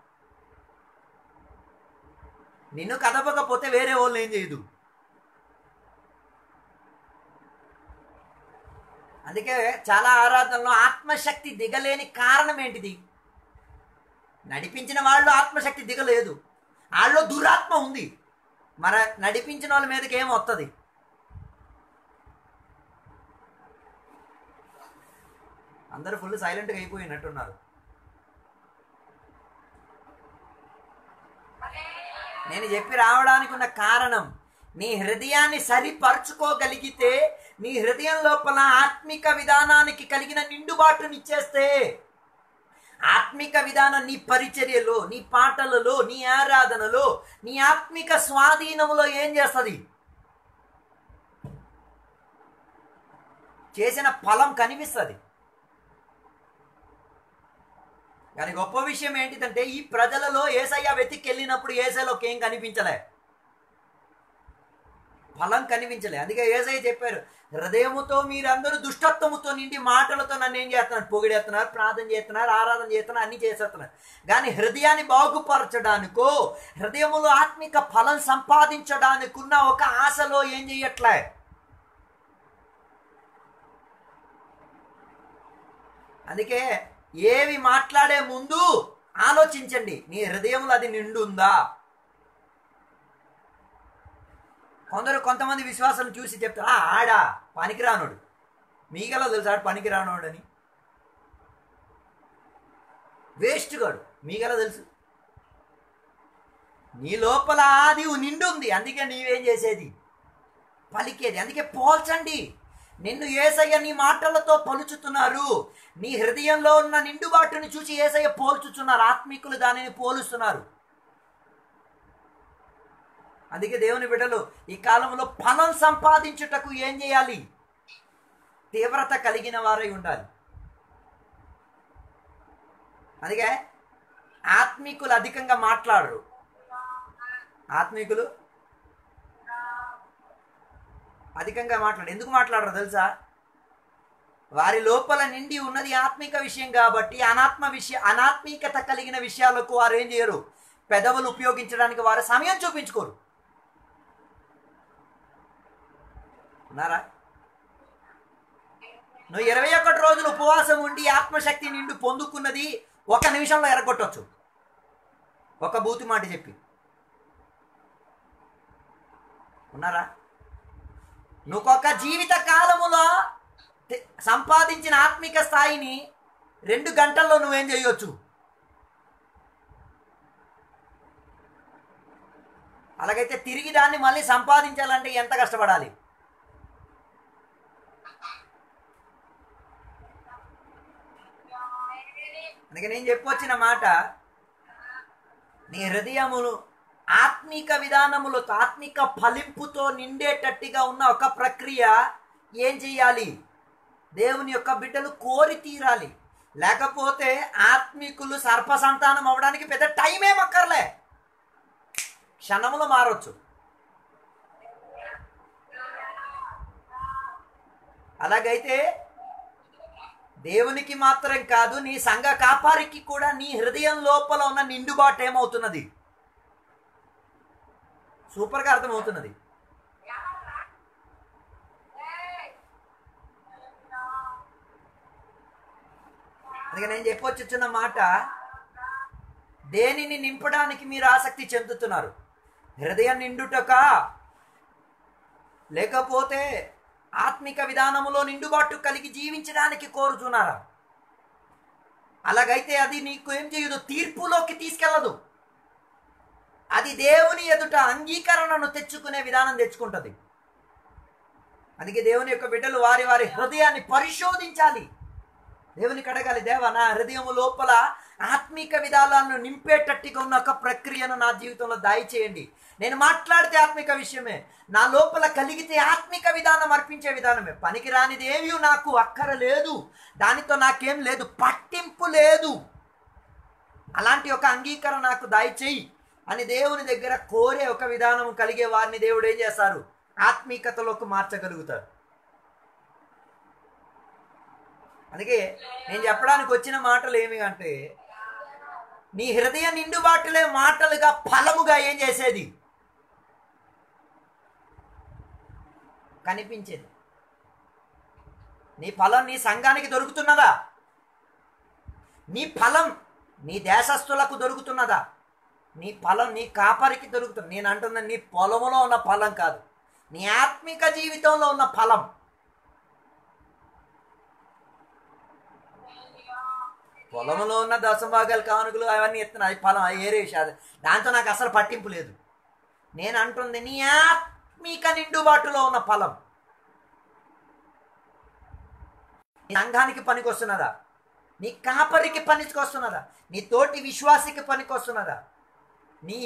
నిన్ను కదపకపోతే వేరే వాళ్ళు ఏం చేయదు. అందుకే చాలా ఆరాధనలో ఆత్మశక్తి దిగలేని కారణం ఏంటిది? నడిపించిన వాళ్ళు ఆత్మశక్తి దిగలేదు, వాళ్ళలో దురాత్మ ఉంది. మన నడిపించిన వాళ్ళ మీదకి ఏమొస్తుంది? అందరూ ఫుల్ సైలెంట్గా అయిపోయినట్టున్నారు. నేను చెప్పి రావడానికి ఉన్న కారణం, నీ హృదయాన్ని సరిపరుచుకోగలిగితే, నీ హృదయం లోపల ఆత్మిక విధానానికి కలిగిన నిండుబాటునిచ్చేస్తే, ఆత్మిక విధానం నీ పరిచర్యలో, నీ పాటలలో, నీ ఆరాధనలో, నీ ఆత్మిక స్వాధీనములో ఏం చేస్తుంది? చేసిన ఫలం కనిపిస్తుంది. కానీ గొప్ప విషయం ఏంటిదంటే, ఈ ప్రజలలో యేసయ్య వెతికి వెళ్ళినప్పుడు యేసయ్యలోకి ఏం కనిపించలే, ఫలం కనిపించలే. అందుకే యేసయ్య చెప్పారు, హృదయముతో మీరందరూ దుష్టత్వముతో నిండి మాటలతో నన్ను ఏం చేస్తున్నారు, పొగిడేస్తున్నారు, ప్రార్థన చేస్తున్నారు, ఆరాధన చేస్తున్నారు, అన్ని చేసేస్తున్నారు. కానీ హృదయాన్ని బాగుపరచడానికో హృదయములో ఆత్మిక ఫలం సంపాదించడానికి ఉన్న ఒక ఆశలో ఏం చెయ్యట్లే. అందుకే ఏవి మాట్లాడే ముందు ఆలోచించండి, నీ హృదయంలో అది నిండుందా. కొంతమంది విశ్వాసం చూసి చెప్తారు, ఆడా పనికిరానోడు, మీకెలా తెలుసు ఆడు పనికిరానోడు అని, వేస్ట్ గాడు, మీకెలా తెలుసు. నీ లోపల అది నిండుంది, అందుకే నీవేం చేసేది, పలికేది. అందుకే పోల్చండి. నిన్ను యేసయ్య నీ మాటలతో పలుచుతున్నారు, నీ హృదయంలో ఉన్న నిండుబాటుని చూసి యేసయ్య పోల్చుతున్నారు, ఆత్మీకులు దానిని పోలుస్తున్నారు. అందుకే దేవుని బిడ్డలు ఈ కాలంలో ఫలం సంపాదించుటకు ఏం చేయాలి, తీవ్రత కలిగిన వారై ఉండాలి. అందుకే ఆత్మీకులు అధికంగా మాట్లాడరు. ఆత్మీకులు అధికంగా మాట్లాడరు. ఎందుకు మాట్లాడరు తెలుసా? వారి లోపల నిండి ఉన్నది ఆత్మిక విషయం కాబట్టి అనాత్మీకత కలిగిన విషయాలకు వారు ఏం చేయరు, పెదవులు ఉపయోగించడానికి వారు సమయం చూపించుకోరు. ఉన్నారా? నువ్వు 21 రోజులు ఉపవాసం ఉండి ఆత్మశక్తి నిండు పొందుకున్నది 1 నిమిషంలో ఎరగొట్టవచ్చు, ఒక బూతు మాట చెప్పి. ఉన్నారా? నువ్వొక జీవిత కాలములో సంపాదించిన ఆత్మిక స్థాయిని 2 గంటల్లో నువ్వేం చేయొచ్చు. అలాగైతే తిరిగి దాన్ని మళ్ళీ సంపాదించాలంటే ఎంత కష్టపడాలి? అందుకే నేను చెప్పొచ్చిన మాట, నీ హృదయమును ఆత్మిక విధానములో ఆత్మిక ఫలింపుతో నిండేటట్టుగా ఉన్న ఒక ప్రక్రియ ఏం చెయ్యాలి, దేవుని యొక్క బిడ్డలు కోరి తీరాలి. లేకపోతే ఆత్మికులు సర్పసంతానం అవడానికి పెద్ద టైం ఏమక్కర్లే, క్షణములో మారొచ్చు. అలాగైతే దేవునికి మాత్రం కాదు, నీ సంఘ కాపారికి కూడా నీ హృదయం లోపల ఉన్న నిండుబాటు ఏమవుతున్నది, సూపర్గా అర్థమవుతున్నది. అందుకే నేను చెప్పొచ్చున్న మాట, దేనిని నింపడానికి మీరు ఆసక్తి చెందుతున్నారు? హృదయం నిండుటకా, లేకపోతే ఆత్మిక విధానములో నిండుబాటు కలిగి జీవించడానికి కోరుతున్నారా? అలాగైతే అది నీకు ఏం చేయదు, తీర్పులోకి తీసుకెళ్ళదు. అది దేవుని ఎదుట అంగీకరణను తెచ్చుకునే విధానం తెచ్చుకుంటుంది. అందుకే దేవుని యొక్క బిడ్డలు వారి వారి హృదయాన్ని పరిశోధించాలి. దేవునికి అడగాలి, దేవా నా హృదయం లోపల ఆత్మిక విధానాలను నింపేటట్టుగా ఉన్న ఒక ప్రక్రియను నా జీవితంలో దయచేయండి. నేను మాట్లాడితే ఆత్మిక విషయమే, నా లోపల కలిగితే ఆత్మిక విధానం అర్పించే విధానమే. పనికిరానిది ఏమీ నాకు అక్కరలేదు, దానితో నాకేం లేదు, పట్టింపు లేదు. అలాంటి ఒక అంగీకరణ నాకు దయచేయి అని దేవుని దగ్గర కోరే ఒక విధానం కలిగే వారిని దేవుడు ఏం చేస్తారు, ఆత్మీకతలోకి మార్చగలుగుతారు. అందుకే నేను చెప్పడానికి వచ్చిన మాటలు ఏమి అంటే, నీ హృదయ నిండుబాటులే మాటలుగా ఫలముగా ఏం చేసేది, కనిపించేది. నీ ఫలం నీ సంఘానికి దొరుకుతున్నదా? నీ ఫలం నీ దేశస్థులకు దొరుకుతున్నదా? నీ ఫలం నీ కాపరికి దొరుకుతుంది. నేను అంటున్నా, నీ పొలములో ఉన్న ఫలం కాదు, నీ ఆత్మిక జీవితంలో ఉన్న ఫలం. పొలంలో ఉన్న దశభాగాలు కానుకలు అవన్నీ ఎత్తున్నాయి, ఫలం ఏరే విషయాలు, దాంతో నాకు అసలు పట్టింపు లేదు. నేను అంటుంది నీ ఆత్మిక నిండుబాటులో ఉన్న ఫలం. నీ సంఘానికి పనికొస్తున్నదా? నీ కాపరికి పనికొస్తున్నదా? నీ తోటి విశ్వాసికి పనికొస్తున్నదా? నీ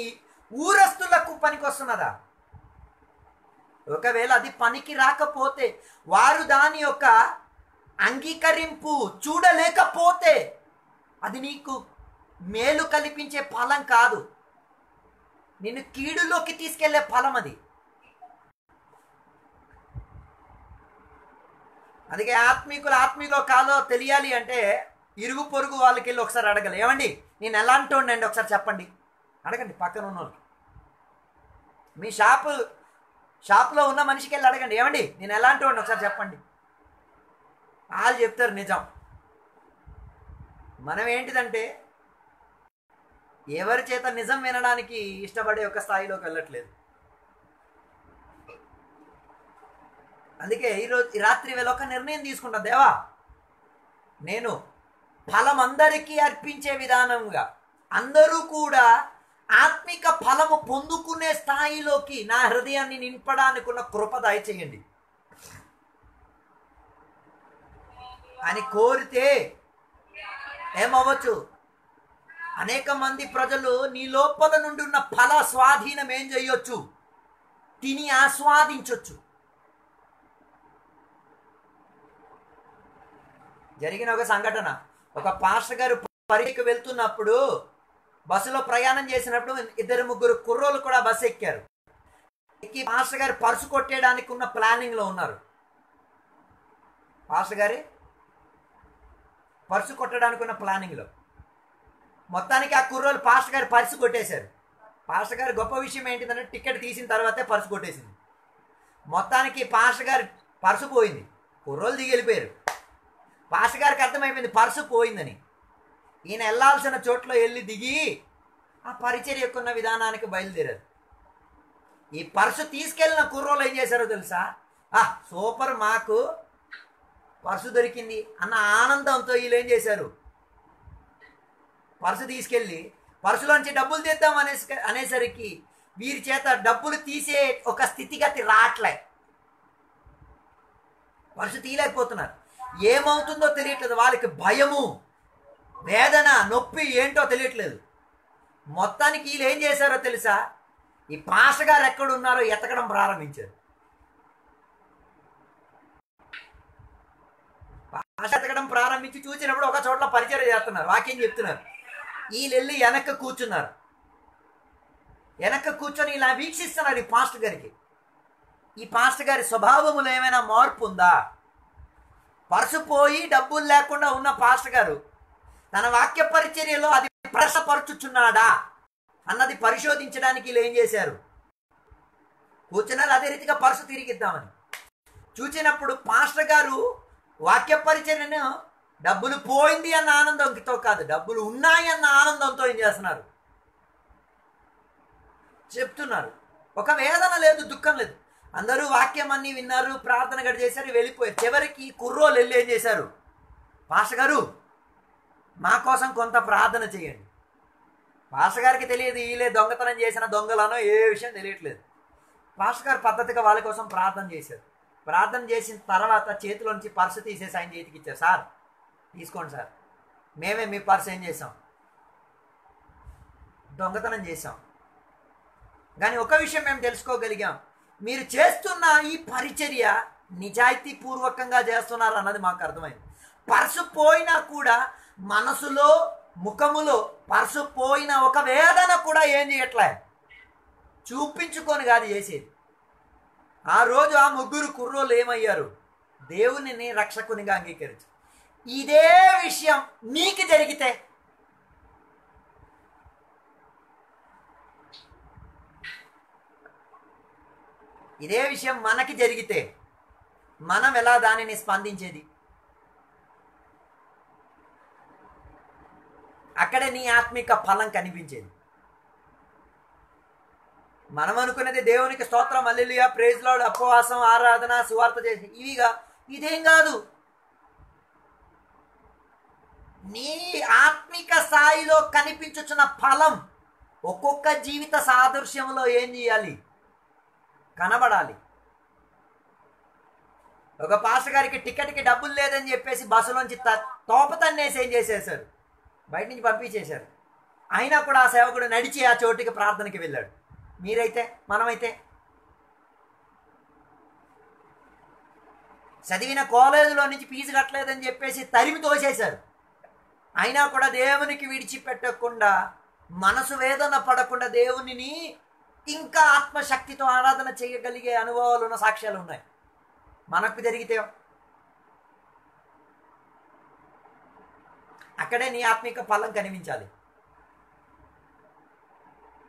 ఊరస్తులకు పనికొస్తున్నదా? ఒకవేళ అది పనికి రాకపోతే, వారు దాని యొక్క అంగీకరింపు చూడలేకపోతే, అది నీకు మేలు కల్పించే ఫలం కాదు, నిన్ను కీడులోకి తీసుకెళ్లే ఫలం అది. అందుకే ఆత్మీకులో కాదో తెలియాలి అంటే ఇరుగు పొరుగు వాళ్ళకి వెళ్ళి ఒకసారి అడగాలి, ఏమండి నేను ఎలాంటి వాడినండి ఒకసారి చెప్పండి. అడగండి పక్కన ఉన్న వాళ్ళకి. మీ షాప్లో ఉన్న మనిషికి వెళ్ళి అడగండి, ఏమండి నేను ఎలాంటి వాడిని ఒకసారి చెప్పండి. వాళ్ళు చెప్తారు నిజం. మనం ఏంటిదంటే ఎవరి చేత నిజం వినడానికి ఇష్టపడే ఒక స్థాయిలోకి వెళ్ళట్లేదు. అందుకే ఈ రాత్రి వేళ ఒక నిర్ణయం తీసుకుంటా, దేవా నేను ఫలం అందరికీ అర్పించే విధానంగా అందరూ కూడా ఆత్మిక ఫలము పొందుకునే స్థాయిలోకి నా హృదయాన్ని నింపడానికి ఉన్న కృప దయచేయండి అని కోరితే ఏమవ్వచ్చు, అనేక మంది ప్రజలు నీ లోపల నుండి ఉన్న ఫల స్వాధీనం ఏం చేయొచ్చు, తిని ఆస్వాదించవచ్చు. జరిగిన ఒక సంఘటన, ఒక పాస్టర్ గారు పరీక్షకు వెళ్తున్నప్పుడు బస్సులో ప్రయాణం చేసినప్పుడు 2-3 కుర్రోళ్ళు కూడా బస్సు ఎక్కారు. ఎక్కి పాస్టర్ గారు పర్సు కొట్టేయడానికి ఉన్న ప్లానింగ్లో ఉన్నారు. పాస్టర్ గారి పర్సు కొట్టడానికి ఉన్న ప్లానింగ్లో మొత్తానికి ఆ కుర్రోళ్ళు పాస్టర్ గారు పర్సు కొట్టేశారు. పాస్టర్ గారు గొప్ప విషయం ఏంటిదంటే టికెట్ తీసిన తర్వాతే పర్సు కొట్టేసింది. మొత్తానికి పాస్టర్ గారు పర్సు పోయింది, కుర్రోళ్ళు దిగి వెళ్ళిపోయారు. పాస్టర్ గారికి అర్థమైపోయింది పర్సు పోయిందని. ఈయన వెళ్ళాల్సిన చోట్ల వెళ్ళి దిగి ఆ పరిచర్యకున్న విధానానికి బయలుదేరారు. ఈ పర్సు తీసుకెళ్ళిన కుర్రోళ్ళు ఏం చేశారో తెలుసా, సూపర్ మాకు పర్సు దొరికింది అన్న ఆనందంతో వీళ్ళు ఏం చేశారు, పర్సు తీసుకెళ్ళి పర్సులోంచి డబ్బులు తీద్దాం అనేసరికి వీరి చేత డబ్బులు తీసే ఒక స్థితిగతి రావట్లే. పర్సు తీయలేకపోతున్నారు. ఏమవుతుందో తెలియట్లేదు. వాళ్ళకి భయము, వేదన, నొప్పి ఏంటో తెలియట్లేదు. మొత్తానికి వీళ్ళు ఏం చేశారో తెలుసా, ఈ పాస్టర్ గారు ఎక్కడున్నారో ఎతకడం ప్రారంభించారు. పాస్టర్ ఎతకడం ప్రారంభించి చూసినప్పుడు ఒక చోట్ల పరిచయం చేస్తున్నారు, వాక్యం చెప్తున్నారు. వీళ్ళు వెళ్ళి వెనక్కి కూర్చున్నారు. వెనక్కి కూర్చొని ఇలా వీక్షిస్తున్నారు ఈ పాస్టర్ గారికి. ఈ పాస్టర్ గారి స్వభావములో ఏమైనా మార్పు ఉందా? పర్సు పోయి డబ్బులు లేకుండా ఉన్న పాస్టర్ గారు తన వాక్య పరిచర్యలో అది ప్రశ్నపరుచుచున్నాడా అన్నది పరిశోధించడానికి వీళ్ళు ఏం చేశారు, కూర్చున్నారు. అదే రీతిగా పర్సు తిరిగిద్దామని చూచినప్పుడు పాస్టర్ గారు వాక్య పరిచర్యను డబ్బులు పోయింది అన్న ఆనందంతో కాదు, డబ్బులు ఉన్నాయి అన్న ఆనందంతో ఏం చేస్తున్నారు, చెప్తున్నారు. ఒక వేదన లేదు, దుఃఖం లేదు. అందరూ వాక్యం అన్ని విన్నారు, ప్రార్థన గడి చేశారు, వెళ్ళిపోయారు. చివరికి కుర్రోళ్ళు వెళ్ళి ఏం చేశారు, పాస్టర్ గారు మా కోసం కొంత ప్రార్థన చేయండి. పాస్టర్ గారికి తెలియదు వీళ్ళే దొంగతనం చేసిన దొంగలనో ఏ విషయం తెలియట్లేదు. పాస్టర్ గారు పద్ధతిగా వాళ్ళ కోసం ప్రార్థన చేశారు. ప్రార్థన చేసిన తర్వాత చేతిలోంచి పర్సు తీసేసి ఆయన చేతికి ఇచ్చారు. సార్ తీసుకోండి సార్, మేమే మీ పర్సు ఏం చేసాం, దొంగతనం చేసాం. కానీ ఒక విషయం మేము తెలుసుకోగలిగాం, మీరు చేస్తున్న ఈ పరిచర్య నిజాయితీ పూర్వకంగా చేస్తున్నారు అన్నది మాకు అర్థమైంది. పర్సు పోయినా కూడా మనసులో, ముఖములో పర్సు పోయిన ఒక వేదన కూడా ఏం చేయట్లే, చూపించుకొని కాదు చేసేది. ఆ రోజు ఆ 3 కుర్రోళ్ళు ఏమయ్యారు, దేవునిని రక్షకునిగా అంగీకరించారు. ఇదే విషయం నీకు జరిగితే, ఇదే విషయం మనకి జరిగితే మనం ఎలా దానిని స్పందించేది? అక్కడే నీ ఆత్మిక ఫలం కనిపించేది. మనం అనుకునేది దేవునికి స్తోత్రం, హల్లెలూయా, ప్రైజ్ లార్డ్, ఉపవాసం, ఆరాధన, సువార్త చేసి ఇవిగా, ఇదేం కాదు. నీ ఆత్మిక స్థాయిలో కనిపించుచున్న ఫలం ఒక్కొక్క జీవిత సాదృశ్యంలో ఏం చేయాలి, కనబడాలి. ఒక పాస్టర్ గారికి టికెట్కి డబ్బులు లేదని చెప్పేసి బస్సులోంచి తోపతన్నేసి ఏం చేసేసారు, బయట నుంచి పంపించేశారు. అయినా కూడా ఆ సేవకుడు నడిచి ఆ చోటుకి ప్రార్థనకి వెళ్ళాడు. మీరైతే, మనమైతే చదివిన కాలేజీలో నుంచి ఫీజు కట్టలేదని చెప్పేసి తరిమి తోసేశారు. అయినా కూడా దేవునికి విడిచిపెట్టకుండా, మనసు వేదన పడకుండా దేవునిని ఇంకా ఆత్మశక్తితో ఆరాధన చేయగలిగే అనుభవాలు ఉన్న సాక్ష్యాలు ఉన్నాయి. మనకు జరిగితే అక్కడే నీ ఆత్మిక ఫలం కనిపించాలి.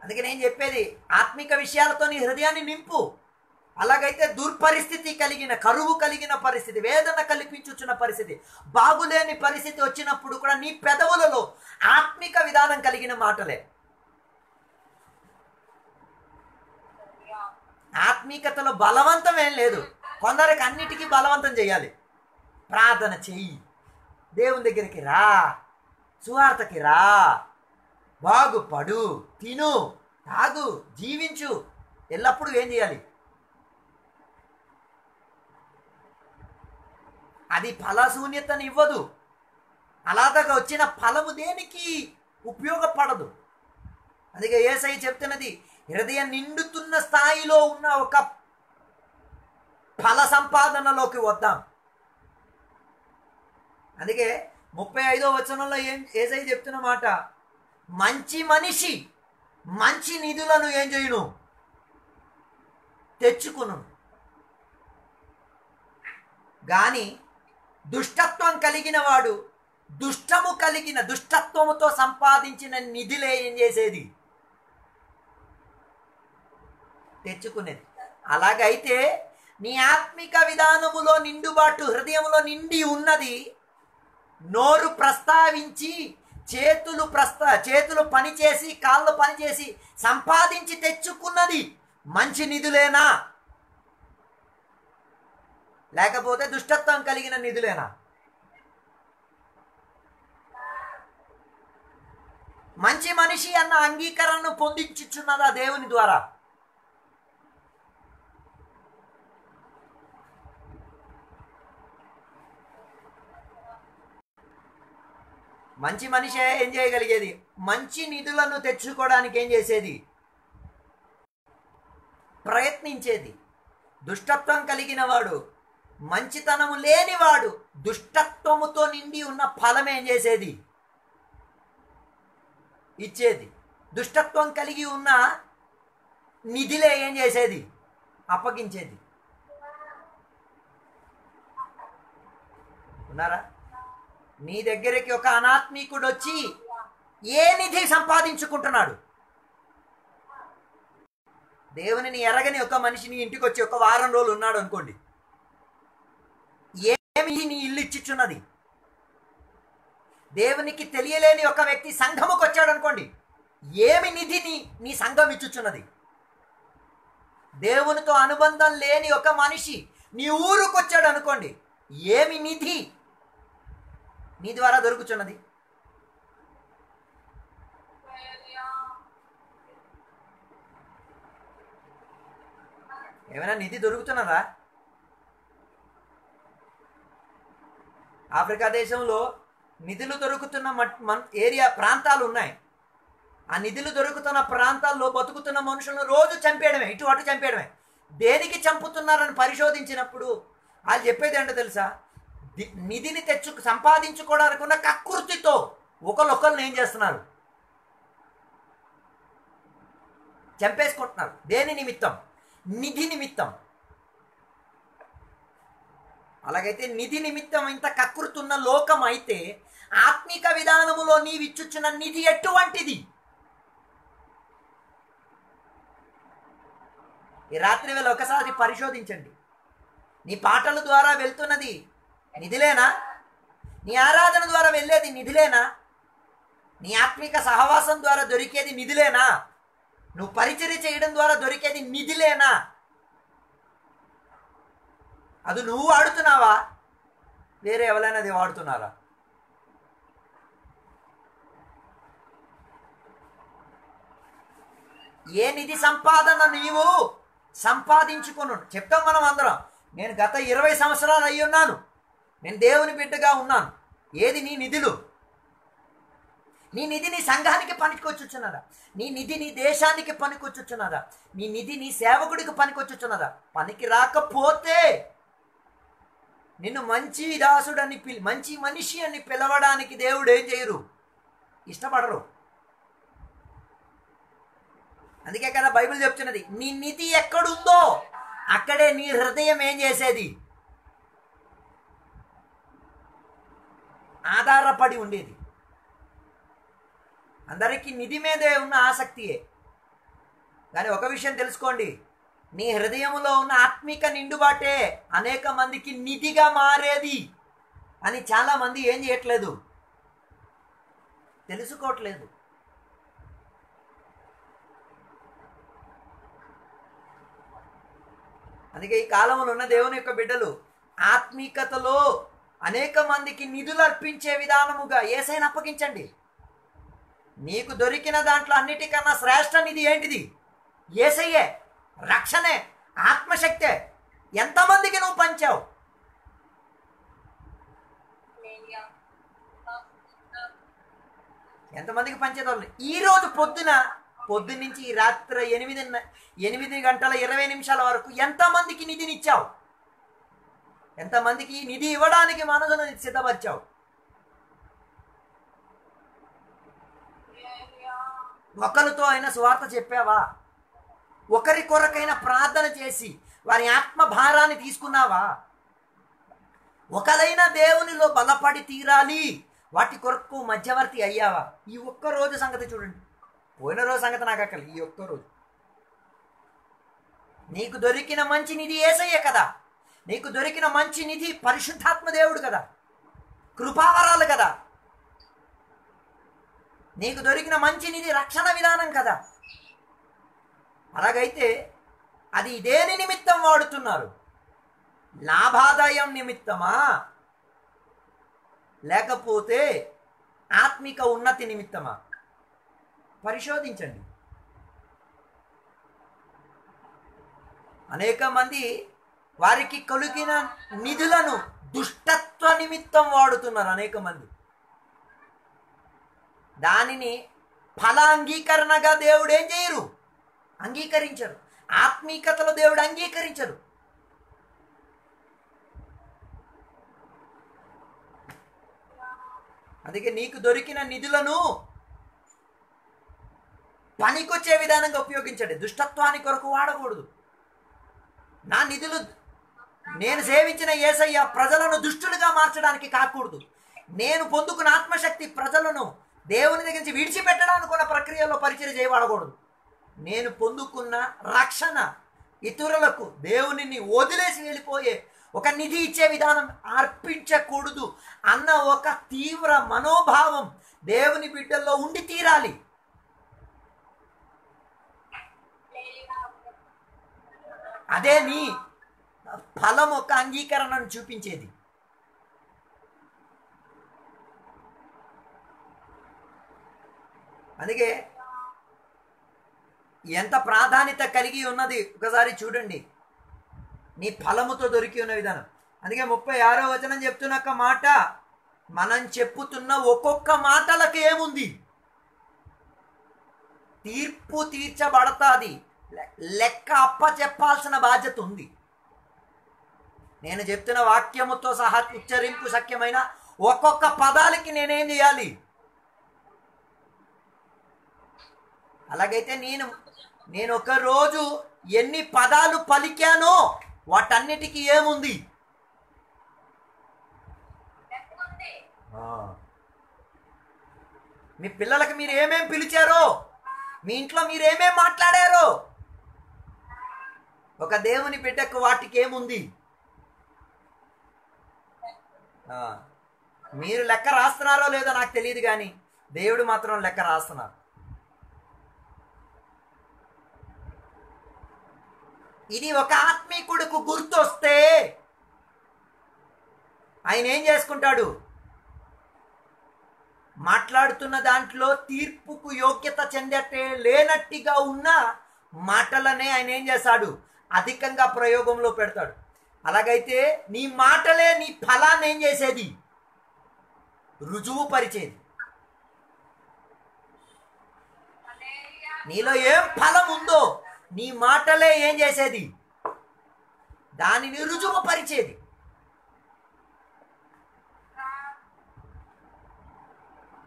అందుకే నేను చెప్పేది, ఆత్మిక విషయాలతో నీ హృదయాన్ని నింపు. అలాగైతే దుర్పరిస్థితి కలిగిన, కరువు కలిగిన పరిస్థితి, వేదన కల్పించుచున్న పరిస్థితి, బాగులేని పరిస్థితి వచ్చినప్పుడు కూడా నీ పెదవులలో ఆత్మిక విధానం కలిగిన మాటలే. ఆత్మీకతలో బలవంతం ఏం లేదు. కొందరికి అన్నిటికీ బలవంతం చేయాలి. ప్రార్థన చెయ్యి, దేవుని దగ్గరికి రా, సువార్తకి రా, బాగుపడు, తిను, తాగు, జీవించు. ఎల్లప్పుడూ ఏం చేయాలి? అది ఫలశూన్యతను ఇవ్వదు. అలాగా వచ్చిన ఫలము దేనికి ఉపయోగపడదు. అందుకే యేసయ్య చెప్తున్నది, హృదయం నిండుతున్న స్థాయిలో ఉన్న ఒక ఫల సంపాదనలోకి వద్దాం. అందుకే 35వ వచనంలో యేసయ్య చెప్తున్న మాట, మంచి మనిషి మంచి నిధులను ఏం చేయును? తెచ్చుకును. గాని దుష్టత్వం కలిగిన వాడు దుష్టత్వముతో సంపాదించిన నిధులే ఏం చేసేది? తెచ్చుకునేది. అలాగైతే నీ ఆత్మిక విధానములో నిండుబాటు హృదయంలో నిండి ఉన్నది. నోరు ప్రస్తావించి చేతులు పనిచేసి కాళ్ళు పనిచేసి సంపాదించి తెచ్చుకున్నది మంచి నిధులేనా, లేకపోతే దుష్టత్వం కలిగిన నిధులేనా? మంచి మనిషి అన్న అంగీకరణను పొందించుచున్నదా దేవుని ద్వారా? మంచి మనిషే ఏం చేయగలిగేది? మంచి నిధులను తెచ్చుకోవడానికి ఏం చేసేది? ప్రయత్నించేది. దుష్టత్వం కలిగిన వాడు, మంచితనము లేనివాడు దుష్టత్వముతో నిండి ఉన్న ఫలం ఏం చేసేది? ఇచ్చేది. దుష్టత్వం కలిగి ఉన్న నిధిలే ఏం చేసేది? అప్పగించేది. ఉన్నారా? నీ దగ్గరికి ఒక అనాత్మీకుడు వచ్చి ఏ నిధి సంపాదించుకుంటున్నాడు? దేవునిని ఎరగని ఒక మనిషిని ఇంటికి వచ్చి ఒక వారం రోజులు ఉన్నాడు అనుకోండి, ఏమి నీ ఇల్లు ఇచ్చిచున్నది? దేవునికి తెలియలేని ఒక వ్యక్తి సంఘముకు వచ్చాడు అనుకోండి, ఏమి నిధిని నీ సంఘం ఇచ్చుచున్నది? దేవునితో అనుబంధం లేని ఒక మనిషి నీ ఊరుకు వచ్చాడు అనుకోండి, ఏమి నిధి నీ ద్వారా దొరుకుచున్నది? ఏమైనా నిధి దొరుకుతున్నదా? ఆఫ్రికా దేశంలో నిధులు దొరుకుతున్న ప్రాంతాలు ఉన్నాయి. ఆ నిధులు దొరుకుతున్న ప్రాంతాల్లో బతుకుతున్న మనుషులను రోజు చంపేయడమే, ఇటు అటు చంపేయడమే. దేనికి చంపుతున్నారని పరిశోధించినప్పుడు వాళ్ళు చెప్పేది ఏంటో తెలుసా? నిధిని సంపాదించుకోవడానికి ఉన్న కకృతితో ఒకరిని ఏం చేస్తున్నారు? చంపేసుకుంటున్నారు. దేని నిమిత్తం? నిధి నిమిత్తం. అలాగైతే నిధి నిమిత్తం ఇంత కకృతి ఉన్న లోకం అయితే ఆత్మిక విధానములో నీవిచ్చుచున్న నిధి ఎటువంటిది? ఈ రాత్రి వేళ ఒకసారి పరిశోధించండి. నీ పాటల ద్వారా వెళ్తున్నది నిధిలేనా? నీ ఆరాధన ద్వారా వెళ్ళేది నిధిలేనా? నీ ఆత్మిక సహవాసం ద్వారా దొరికేది నిధిలేనా? నువ్వు పరిచర్య చేయడం ద్వారా దొరికేది నిధిలేనా? అది నువ్వు వాడుతున్నావా? వేరే ఎవరైనా అది వాడుతున్నారా? ఏ నిధి సంపాదన నీవు సంపాదించుకును? చెప్తాం మనం అందరం, నేను గత 20 సంవత్సరాలు అయి ఉన్నాను, నేను దేవుని బిడ్డగా ఉన్నాను. ఏది నీ నిధులు? నీ నిధి నీ సంఘానికి పనికొచ్చుచున్నదా? నీ నిధి నీ దేశానికి పనికొచ్చుచున్నదా? నీ నిధి నీ సేవకుడికి పనికొచ్చుచున్నదా? పనికి రాకపోతే నిన్ను మంచి దాసుడని మంచి మనిషి అని పిలవడానికి దేవుడు ఏం చేయరు? ఇష్టపడరు. అందుకే కదా బైబిల్ చెప్తున్నది, నీ నిధి ఎక్కడుందో అక్కడే నీ హృదయం ఏం చేసేది? ఆధారపడి ఉండేది. అందరికీ నిధి మీదే ఉన్న ఆసక్తియే. కానీ ఒక విషయం తెలుసుకోండి, నీ హృదయంలో ఉన్న ఆత్మిక నిండుబాటే అనేక మందికి నిధిగా మారేది అని చాలామంది ఏం చేయట్లేదు, తెలుసుకోవట్లేదు. అందుకే ఈ కాలంలో ఉన్న దేవుని యొక్క బిడ్డలు ఆత్మీకతలో అనేక మందికి నిధులు అర్పించే విధానముగా యేసయ్యను అప్పగించండి. నీకు దొరికిన దాంట్లో అన్నిటికన్నా శ్రేష్ఠ నిధి ఏంటిది? యేసయ్యే, రక్షణే, ఆత్మశక్తే. ఎంతమందికి నువ్వు పంచావు? ఎంతమందికి పంచేదాళ్ళు? ఈరోజు పొద్దున్నుంచి ఈ రాత్రి 8 గంటల 20 నిమిషాల వరకు ఎంతమందికి నిధినిచ్చావు? ఎంతమందికి నిధి ఇవ్వడానికి మనసును సిద్ధపరిచావు? ఒకరితో అయినా సువార్త చెప్పావా? ఒకరి కొరకైనా ప్రార్థన చేసి వారి ఆత్మ భారాన్ని తీసుకున్నావా? ఒకరైనా దేవునిలో బలపడి తీరాలి, వాటి కొరకు మధ్యవర్తి అయ్యావా? ఈ ఒక్కరోజు సంగతి చూడండి. పోయిన రోజు సంగతి నాకు అక్కలు. ఈ ఒక్కరోజు నీకు దొరికిన మంచి నిధి యేసయ్యే కదా. నీకు దొరికిన మంచి నిధి పరిశుద్ధాత్మ దేవుడు కదా, కృపావరాలు కదా. నీకు దొరికిన మంచి నిధి రక్షణ విధానం కదా. అలాగైతే అది దేని నిమిత్తం వాడుతున్నారు? లాభాదాయం నిమిత్తమా, లేకపోతే ఆత్మిక ఉన్నతి నిమిత్తమా? పరిశోధించండి. అనేక మంది వారికి కలిగిన నిధులను దుష్టత్వ నిమిత్తం వాడుతున్నారు. అనేక మంది దానిని ఫల అంగీకరణగా దేవుడు ఏం చేయరు, అంగీకరించరు. ఆత్మీకతలో దేవుడు అంగీకరించరు. అందుకే నీకు దొరికిన నిధులను పనికొచ్చే విధానంగా ఉపయోగించండి. దుష్టత్వానికి కొరకు వాడకూడదు. నా నిధులు నేను సేవించిన యేసయ్య ప్రజలను దుష్టులుగా మార్చడానికి కాకూడదు. నేను పొందుకున్న ఆత్మశక్తి ప్రజలను దేవుని దగ్గర నుంచి విడిచిపెట్టడానికి ఉన్న ప్రక్రియలో పరిచయం చేయబడకూడదు. నేను పొందుకున్న రక్షణ ఇతరులకు దేవునిని వదిలేసి వెళ్ళిపోయే ఒక నిధి ఇచ్చే విధానం అర్పించకూడదు అన్న ఒక తీవ్ర మనోభావం దేవుని బిడ్డల్లో ఉండి తీరాలి. అదే నీ ఫలం ఒక అంగీకరణను చూపించేది. అందుకే ఎంత ప్రాధాన్యత కలిగి ఉన్నది ఒకసారి చూడండి, నీ ఫలముతో దొరికి ఉన్న విధానం. అందుకే 36వ వచనం చెప్తున్న ఒక మాట, మనం చెప్పుతున్న ఒక్కొక్క మాటలకు ఏముంది? తీర్పు తీర్చబడతాది, లెక్క అప్ప చెప్పాల్సిన బాధ్యత ఉంది. నేను చెప్తున్న వాక్యముతో సహా ఉచ్చరింపు శక్యమైన ఒక్కొక్క పదాలకి నేనేం చేయాలి? అలాగైతే నేను ఒక రోజు ఎన్ని పదాలు పలికానో వాటన్నిటికీ ఏముంది? మీ పిల్లలకి మీరు ఏమేం పిలిచారో, మీ ఇంట్లో మీరు ఏమేం మాట్లాడారో, ఒక దేవుని బిడ్డకు వాటికి ఏముంది? మీరు లెక్క రాస్తున్నారో లేదో నాకు తెలియదు, కానీ దేవుడు మాత్రం లెక్క రాస్తున్నారు. ఇది ఒక ఆత్మీకుడికి గుర్తొస్తే ఆయన ఏం చేసుకుంటాడు? మాట్లాడుతున్న దాంట్లో తీర్పుకు యోగ్యత చెందటే లేనట్టుగా ఉన్న మాటలనే ఆయన ఏం చేస్తాడు? అధికంగా ప్రయోగంలో పెడతాడు. అలాగైతే నీ మాటలే నీ ఫలాన్ని ఏం చేసేది? రుజువు పరిచేది. నీలో ఏం ఫలం ఉందో నీ మాటలే ఏం చేసేది? దానిని రుజువు పరిచేది.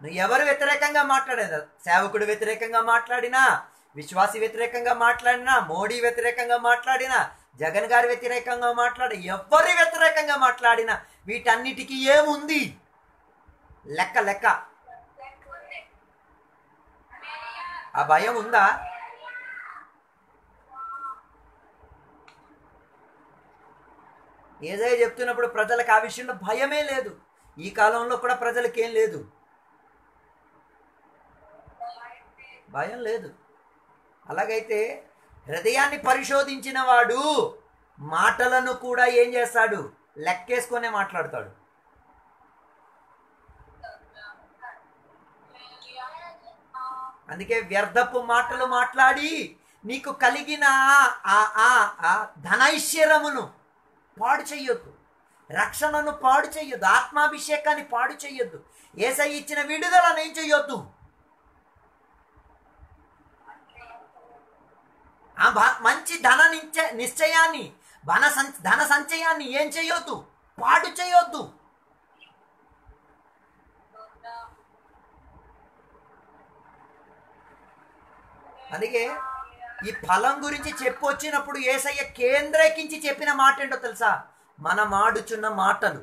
నువ్వు ఎవరు వ్యతిరేకంగా మాట్లాడేది? సేవకుడు వ్యతిరేకంగా మాట్లాడినా, విశ్వాసి వ్యతిరేకంగా మాట్లాడినా, మోడీ వ్యతిరేకంగా మాట్లాడినా, జగన్ గారి వ్యతిరేకంగా మాట్లాడి, ఎవరి వ్యతిరేకంగా మాట్లాడినా వీటన్నిటికీ ఏముంది? లెక్క. ఆ భయం ఉందా? ఏదైనా చెప్తున్నప్పుడు ప్రజలకు ఆ విషయంలో భయమే లేదు. ఈ కాలంలో కూడా ప్రజలకి ఏం లేదు, భయం లేదు. అలాగైతే హృదయాన్ని పరిశోధించిన వాడు మాటలను కూడా ఏం చేస్తాడు? లెక్కేసుకొనే మాట్లాడతాడు. అందుకే వ్యర్థపు మాటలు మాట్లాడి నీకు కలిగిన ధనైశ్వర్యమును పాడు చెయ్యొద్దు, రక్షణను పాడు చెయ్యొద్దు, ఆత్మాభిషేకాన్ని పాడు చెయ్యొద్దు, యేసయ్య ఇచ్చిన విడుదలను ఏం చెయ్యొద్దు. మంచి నిశ్చయాన్ని ధన సంచయాన్ని ఏం చేయొద్దు? పాడు చేయొద్దు. అందుకే ఈ ఫలం గురించి చెప్పొచ్చినప్పుడు యేసయ్య కేంద్రీకరించి చెప్పిన మాట ఏంటో తెలుసా? మనం ఆడుచున్న మాటలు.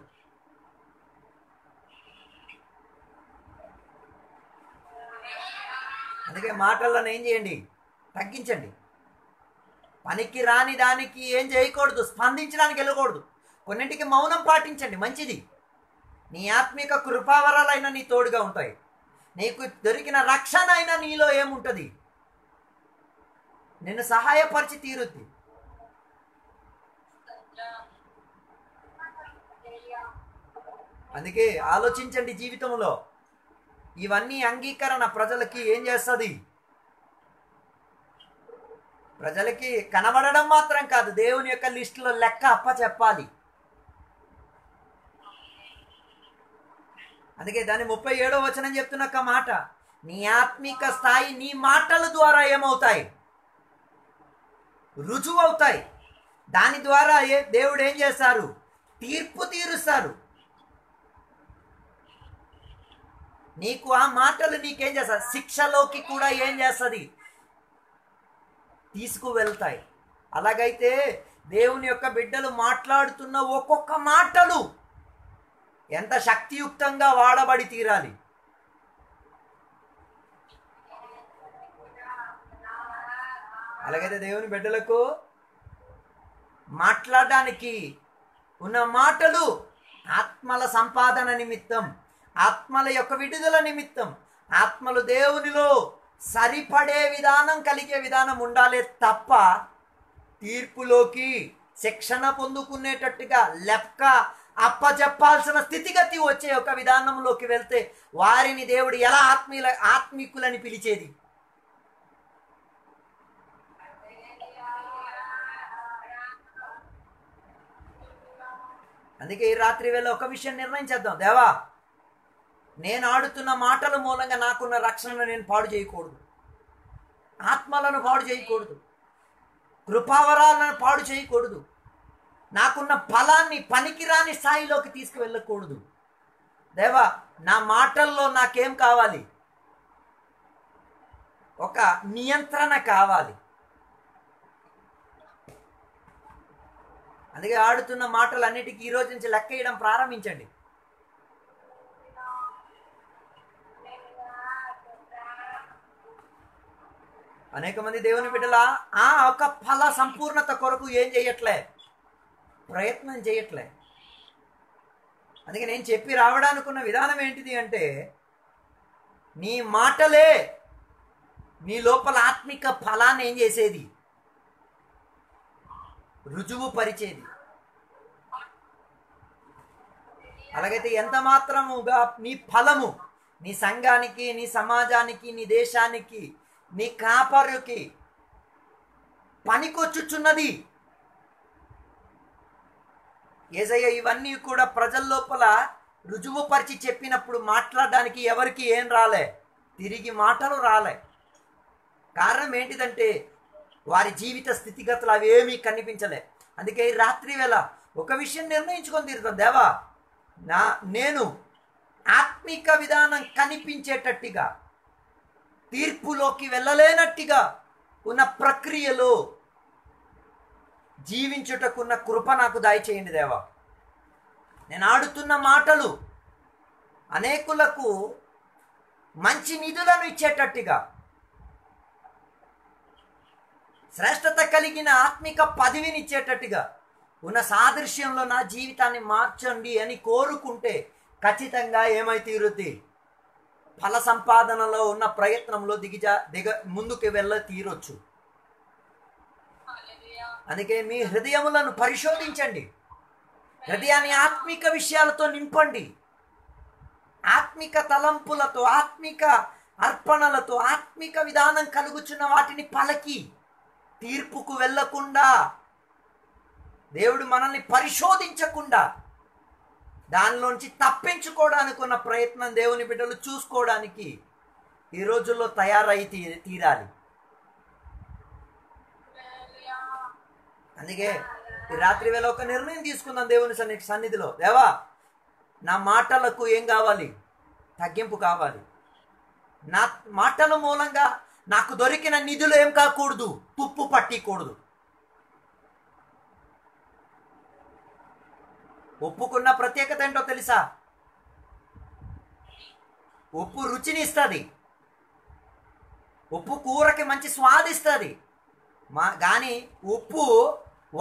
అందుకే మాటలను ఏం చేయండి? తగ్గించండి. పనికి రాని దానికి ఏం చేయకూడదు, స్పందించడానికి వెళ్ళకూడదు. కొన్నింటికి మౌనం పాటించండి, మంచిది. నీ ఆత్మిక కృపావరాలైనా నీ తోడుగా ఉంటాయి. నీకు దొరికిన రక్షణ అయినా నీలో ఏముంటుంది? నిన్ను సహాయపరిచి తీరుద్ది. అందుకే ఆలోచించండి, జీవితంలో ఇవన్నీ అంగీకరణ ప్రజలకి ఏం చేస్తుంది? ప్రజలకి కనబడడం మాత్రం కాదు, దేవుని యొక్క లిస్టులో లెక్క అప్ప చెప్పాలి. అందుకే దాని 37వ వచనం చెప్తున్న ఒక మాట, నీ ఆత్మిక స్థాయి నీ మాటల ద్వారా ఏమవుతాయి? రుజువు అవుతాయి. దాని ద్వారా దేవుడు ఏం చేస్తారు? తీర్పు తీరుస్తారు. నీకు ఆ మాటలు నీకేం చేస్తారు? శిక్షలోకి కూడా ఏం చేస్తుంది? తీసుకువెళ్తాయి. అలాగైతే దేవుని యొక్క బిడ్డలు మాట్లాడుతున్న ఒక్కొక్క మాటలు ఎంత శక్తియుక్తంగా వాడబడి తీరాలి. అలాగైతే దేవుని బిడ్డలకు మాట్లాడడానికి ఉన్న మాటలు ఆత్మల సంపాదన నిమిత్తం, ఆత్మల యొక్క విడుదల నిమిత్తం, ఆత్మలు దేవునిలో సరిపడే విధానం, కలిగే విధానం ఉండాలి తప్ప తీర్పులోకి శిక్షణ పొందుకునేటట్టుగా లెక్క అప్పచెప్పాల్సిన స్థితిగతి వచ్చే ఒక విధానంలోకి వెళ్తే వారిని దేవుడు ఎలా ఆత్మీకులని పిలిచేది? అందుకే ఈ రాత్రి వేళ ఒక విషయం నిర్ణయించేద్దాం. దేవా, నేను ఆడుతున్న మాటల మూలంగా నాకున్న రక్షణను నేను పాడు చేయకూడదు, ఆత్మలను పాడు చేయకూడదు, కృపావరాలను పాడు చేయకూడదు, నాకున్న ఫలాన్ని పనికిరాని స్థాయిలోకి తీసుకువెళ్ళకూడదు. దేవా, నా మాటల్లో నాకేం కావాలి? ఒక నియంత్రణ కావాలి. అందుకే ఆడుతున్న మాటలన్నిటికీ ఈ రోజు నుంచి లెక్క వేయడం ప్రారంభించండి. అనేక మంది దేవుని బిడ్డల ఒక ఫల సంపూర్ణత కొరకు ఏం చేయట్లే? ప్రయత్నం చేయట్లే. అందుకే నేను చెప్పి రావడానుకున్న విధానం ఏంటిది అంటే, నీ మాటలే నీ లోపల ఆత్మిక ఫలాన్ని ఏం చేసేది? రుజువు పరిచేది. అలాగైతే ఎంత మాత్రముగా నీ ఫలము నీ సంఘానికి, నీ సమాజానికి, నీ దేశానికి, నీ కాపరుకి పనికొచ్చుచున్నది. యేసయ్య ఇవన్నీ కూడా ప్రజల లోపల రుజువు పరిచి చెప్పినప్పుడు మాట్లాడడానికి ఎవరికి ఏం రాలే? తిరిగి మాటలు రాలే. కారణం ఏంటిదంటే వారి జీవిత స్థితిగతులు అవేమీ కనిపించలే. అందుకే ఈ రాత్రి వేళ ఒక విషయం నిర్ణయించుకొని తీరుతాం. దేవా, నేను ఆత్మిక విధానం కనిపించేటట్టుగా, తీర్పులోకి వెళ్ళలేనట్టుగా ఉన్న ప్రక్రియలో జీవించుటకున్న కృప నాకు దయచేయండి దేవా. నేను ఆడుతున్న మాటలు అనేకులకు మంచి నిధులను ఇచ్చేటట్టుగా, శ్రేష్టత కలిగిన ఆత్మిక పదవిని ఇచ్చేటట్టుగా ఉన్న సాదృశ్యంలో నా జీవితాన్ని మార్చండి అని కోరుకుంటే ఖచ్చితంగా ఏమై తీరుద్ది? ఫల సంపాదనలో ఉన్న ప్రయత్నంలో ముందుకు తీరొచ్చు. అందుకే మీ హృదయములను పరిశోధించండి. హృదయాన్ని ఆత్మిక విషయాలతో నింపండి. ఆత్మిక తలంపులతో, ఆత్మిక అర్పణలతో, ఆత్మిక విధానం కలుగుచున్న వాటిని పలకి తీర్పుకు వెళ్ళకుండా, దేవుడు మనల్ని పరిశోధించకుండా దానిలోంచి తప్పించుకోవడానికి ఉన్న ప్రయత్నం దేవుని బిడ్డలు చూసుకోవడానికి ఈ రోజుల్లో తయారై తీరాలి. అందుకే ఈ రాత్రి వేళ ఒక నిర్ణయం తీసుకుందాం దేవుని సన్నిధిలో. దేవా, నా మాటలకు ఏం కావాలి? తగ్గింపు కావాలి. నా మాటల మూలంగా నాకు దొరికిన నిధులు ఏం కాకూడదు? తుప్పు పట్టికూడదు. ఉప్పుకున్న ప్రత్యేకత ఏంటో తెలుసా? ఉప్పు రుచిని ఇస్తుంది, ఉప్పు కూరకి మంచి స్వాదిస్తుంది, కానీ ఉప్పు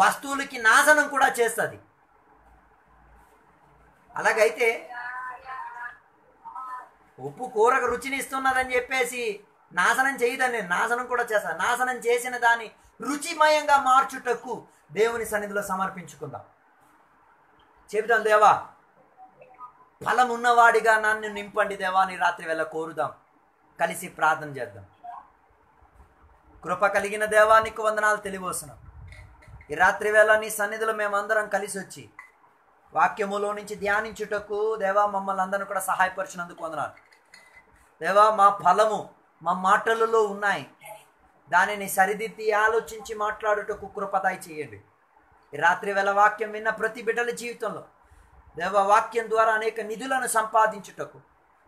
వస్తువులకి నాశనం కూడా చేస్తుంది. అలాగైతే ఉప్పు కూరకు రుచిని ఇస్తున్నదని చెప్పేసి నాశనం చేయదని, నాశనం కూడా చేస్తాను. నాశనం చేసిన దాన్ని రుచిమయంగా మార్చుటకు దేవుని సన్నిధిలో సమర్పించుకుందాం. చెబుతాం, దేవా ఫలం ఉన్నవాడిగా నన్ను నింపండి దేవా అని రాత్రి వేళ కోరుదాం. కలిసి ప్రార్థన చేద్దాం. కృప కలిగిన దేవా, నీకు వందనాలు తెలియవస్తున్నాం. ఈ రాత్రి వేళ నీ సన్నిధిలో మేమందరం కలిసి వచ్చి వాక్యములో నుంచి ధ్యానించుటకు దేవా మమ్మల్ని అందరిని కూడా సహాయపరిచినందుకు వందనాలు. దేవా, మా ఫలము మా మాటలలో ఉన్నాయి, దానిని సరిదిద్ది ఆలోచించి మాట్లాడుటకు కృపదాయి చేయండి. ఈ రాత్రి వేళ వాక్యం విన్న ప్రతి బిడ్డల జీవితంలో దేవా వాక్యం ద్వారా అనేక నిధులను సంపాదించుటకు,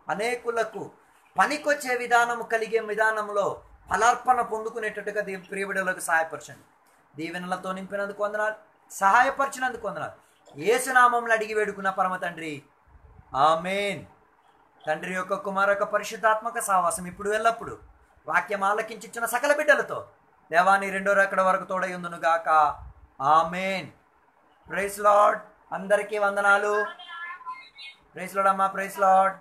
అనేకులకు పనికొచ్చే విధానము కలిగే విధానంలో ఫలార్పణ పొందుకునేటట్టుగా ప్రియ బిడ్డలకు సహాయపరచండి. దీవెనలతో నింపినందుకు వందనాలు, సహాయపరిచినందుకు వందనాలు. యేసు నామములో అడిగి వేడుకున్న పరమ తండ్రి, ఆమేన్. తండ్రి యొక్క కుమార యొక్క పరిశుద్ధాత్మక సహవాసం ఇప్పుడు ఎల్లప్పుడు వాక్యం ఆలకించుచున్న సకల బిడ్డలతో దేవాని రెండో రకడ వరకు తోడయుందును గాక. ఆమేన్. Praise lord. అందరికీ వందనాలు. ప్రైజ్ లార్డ్ అమ్మా. Praise lord.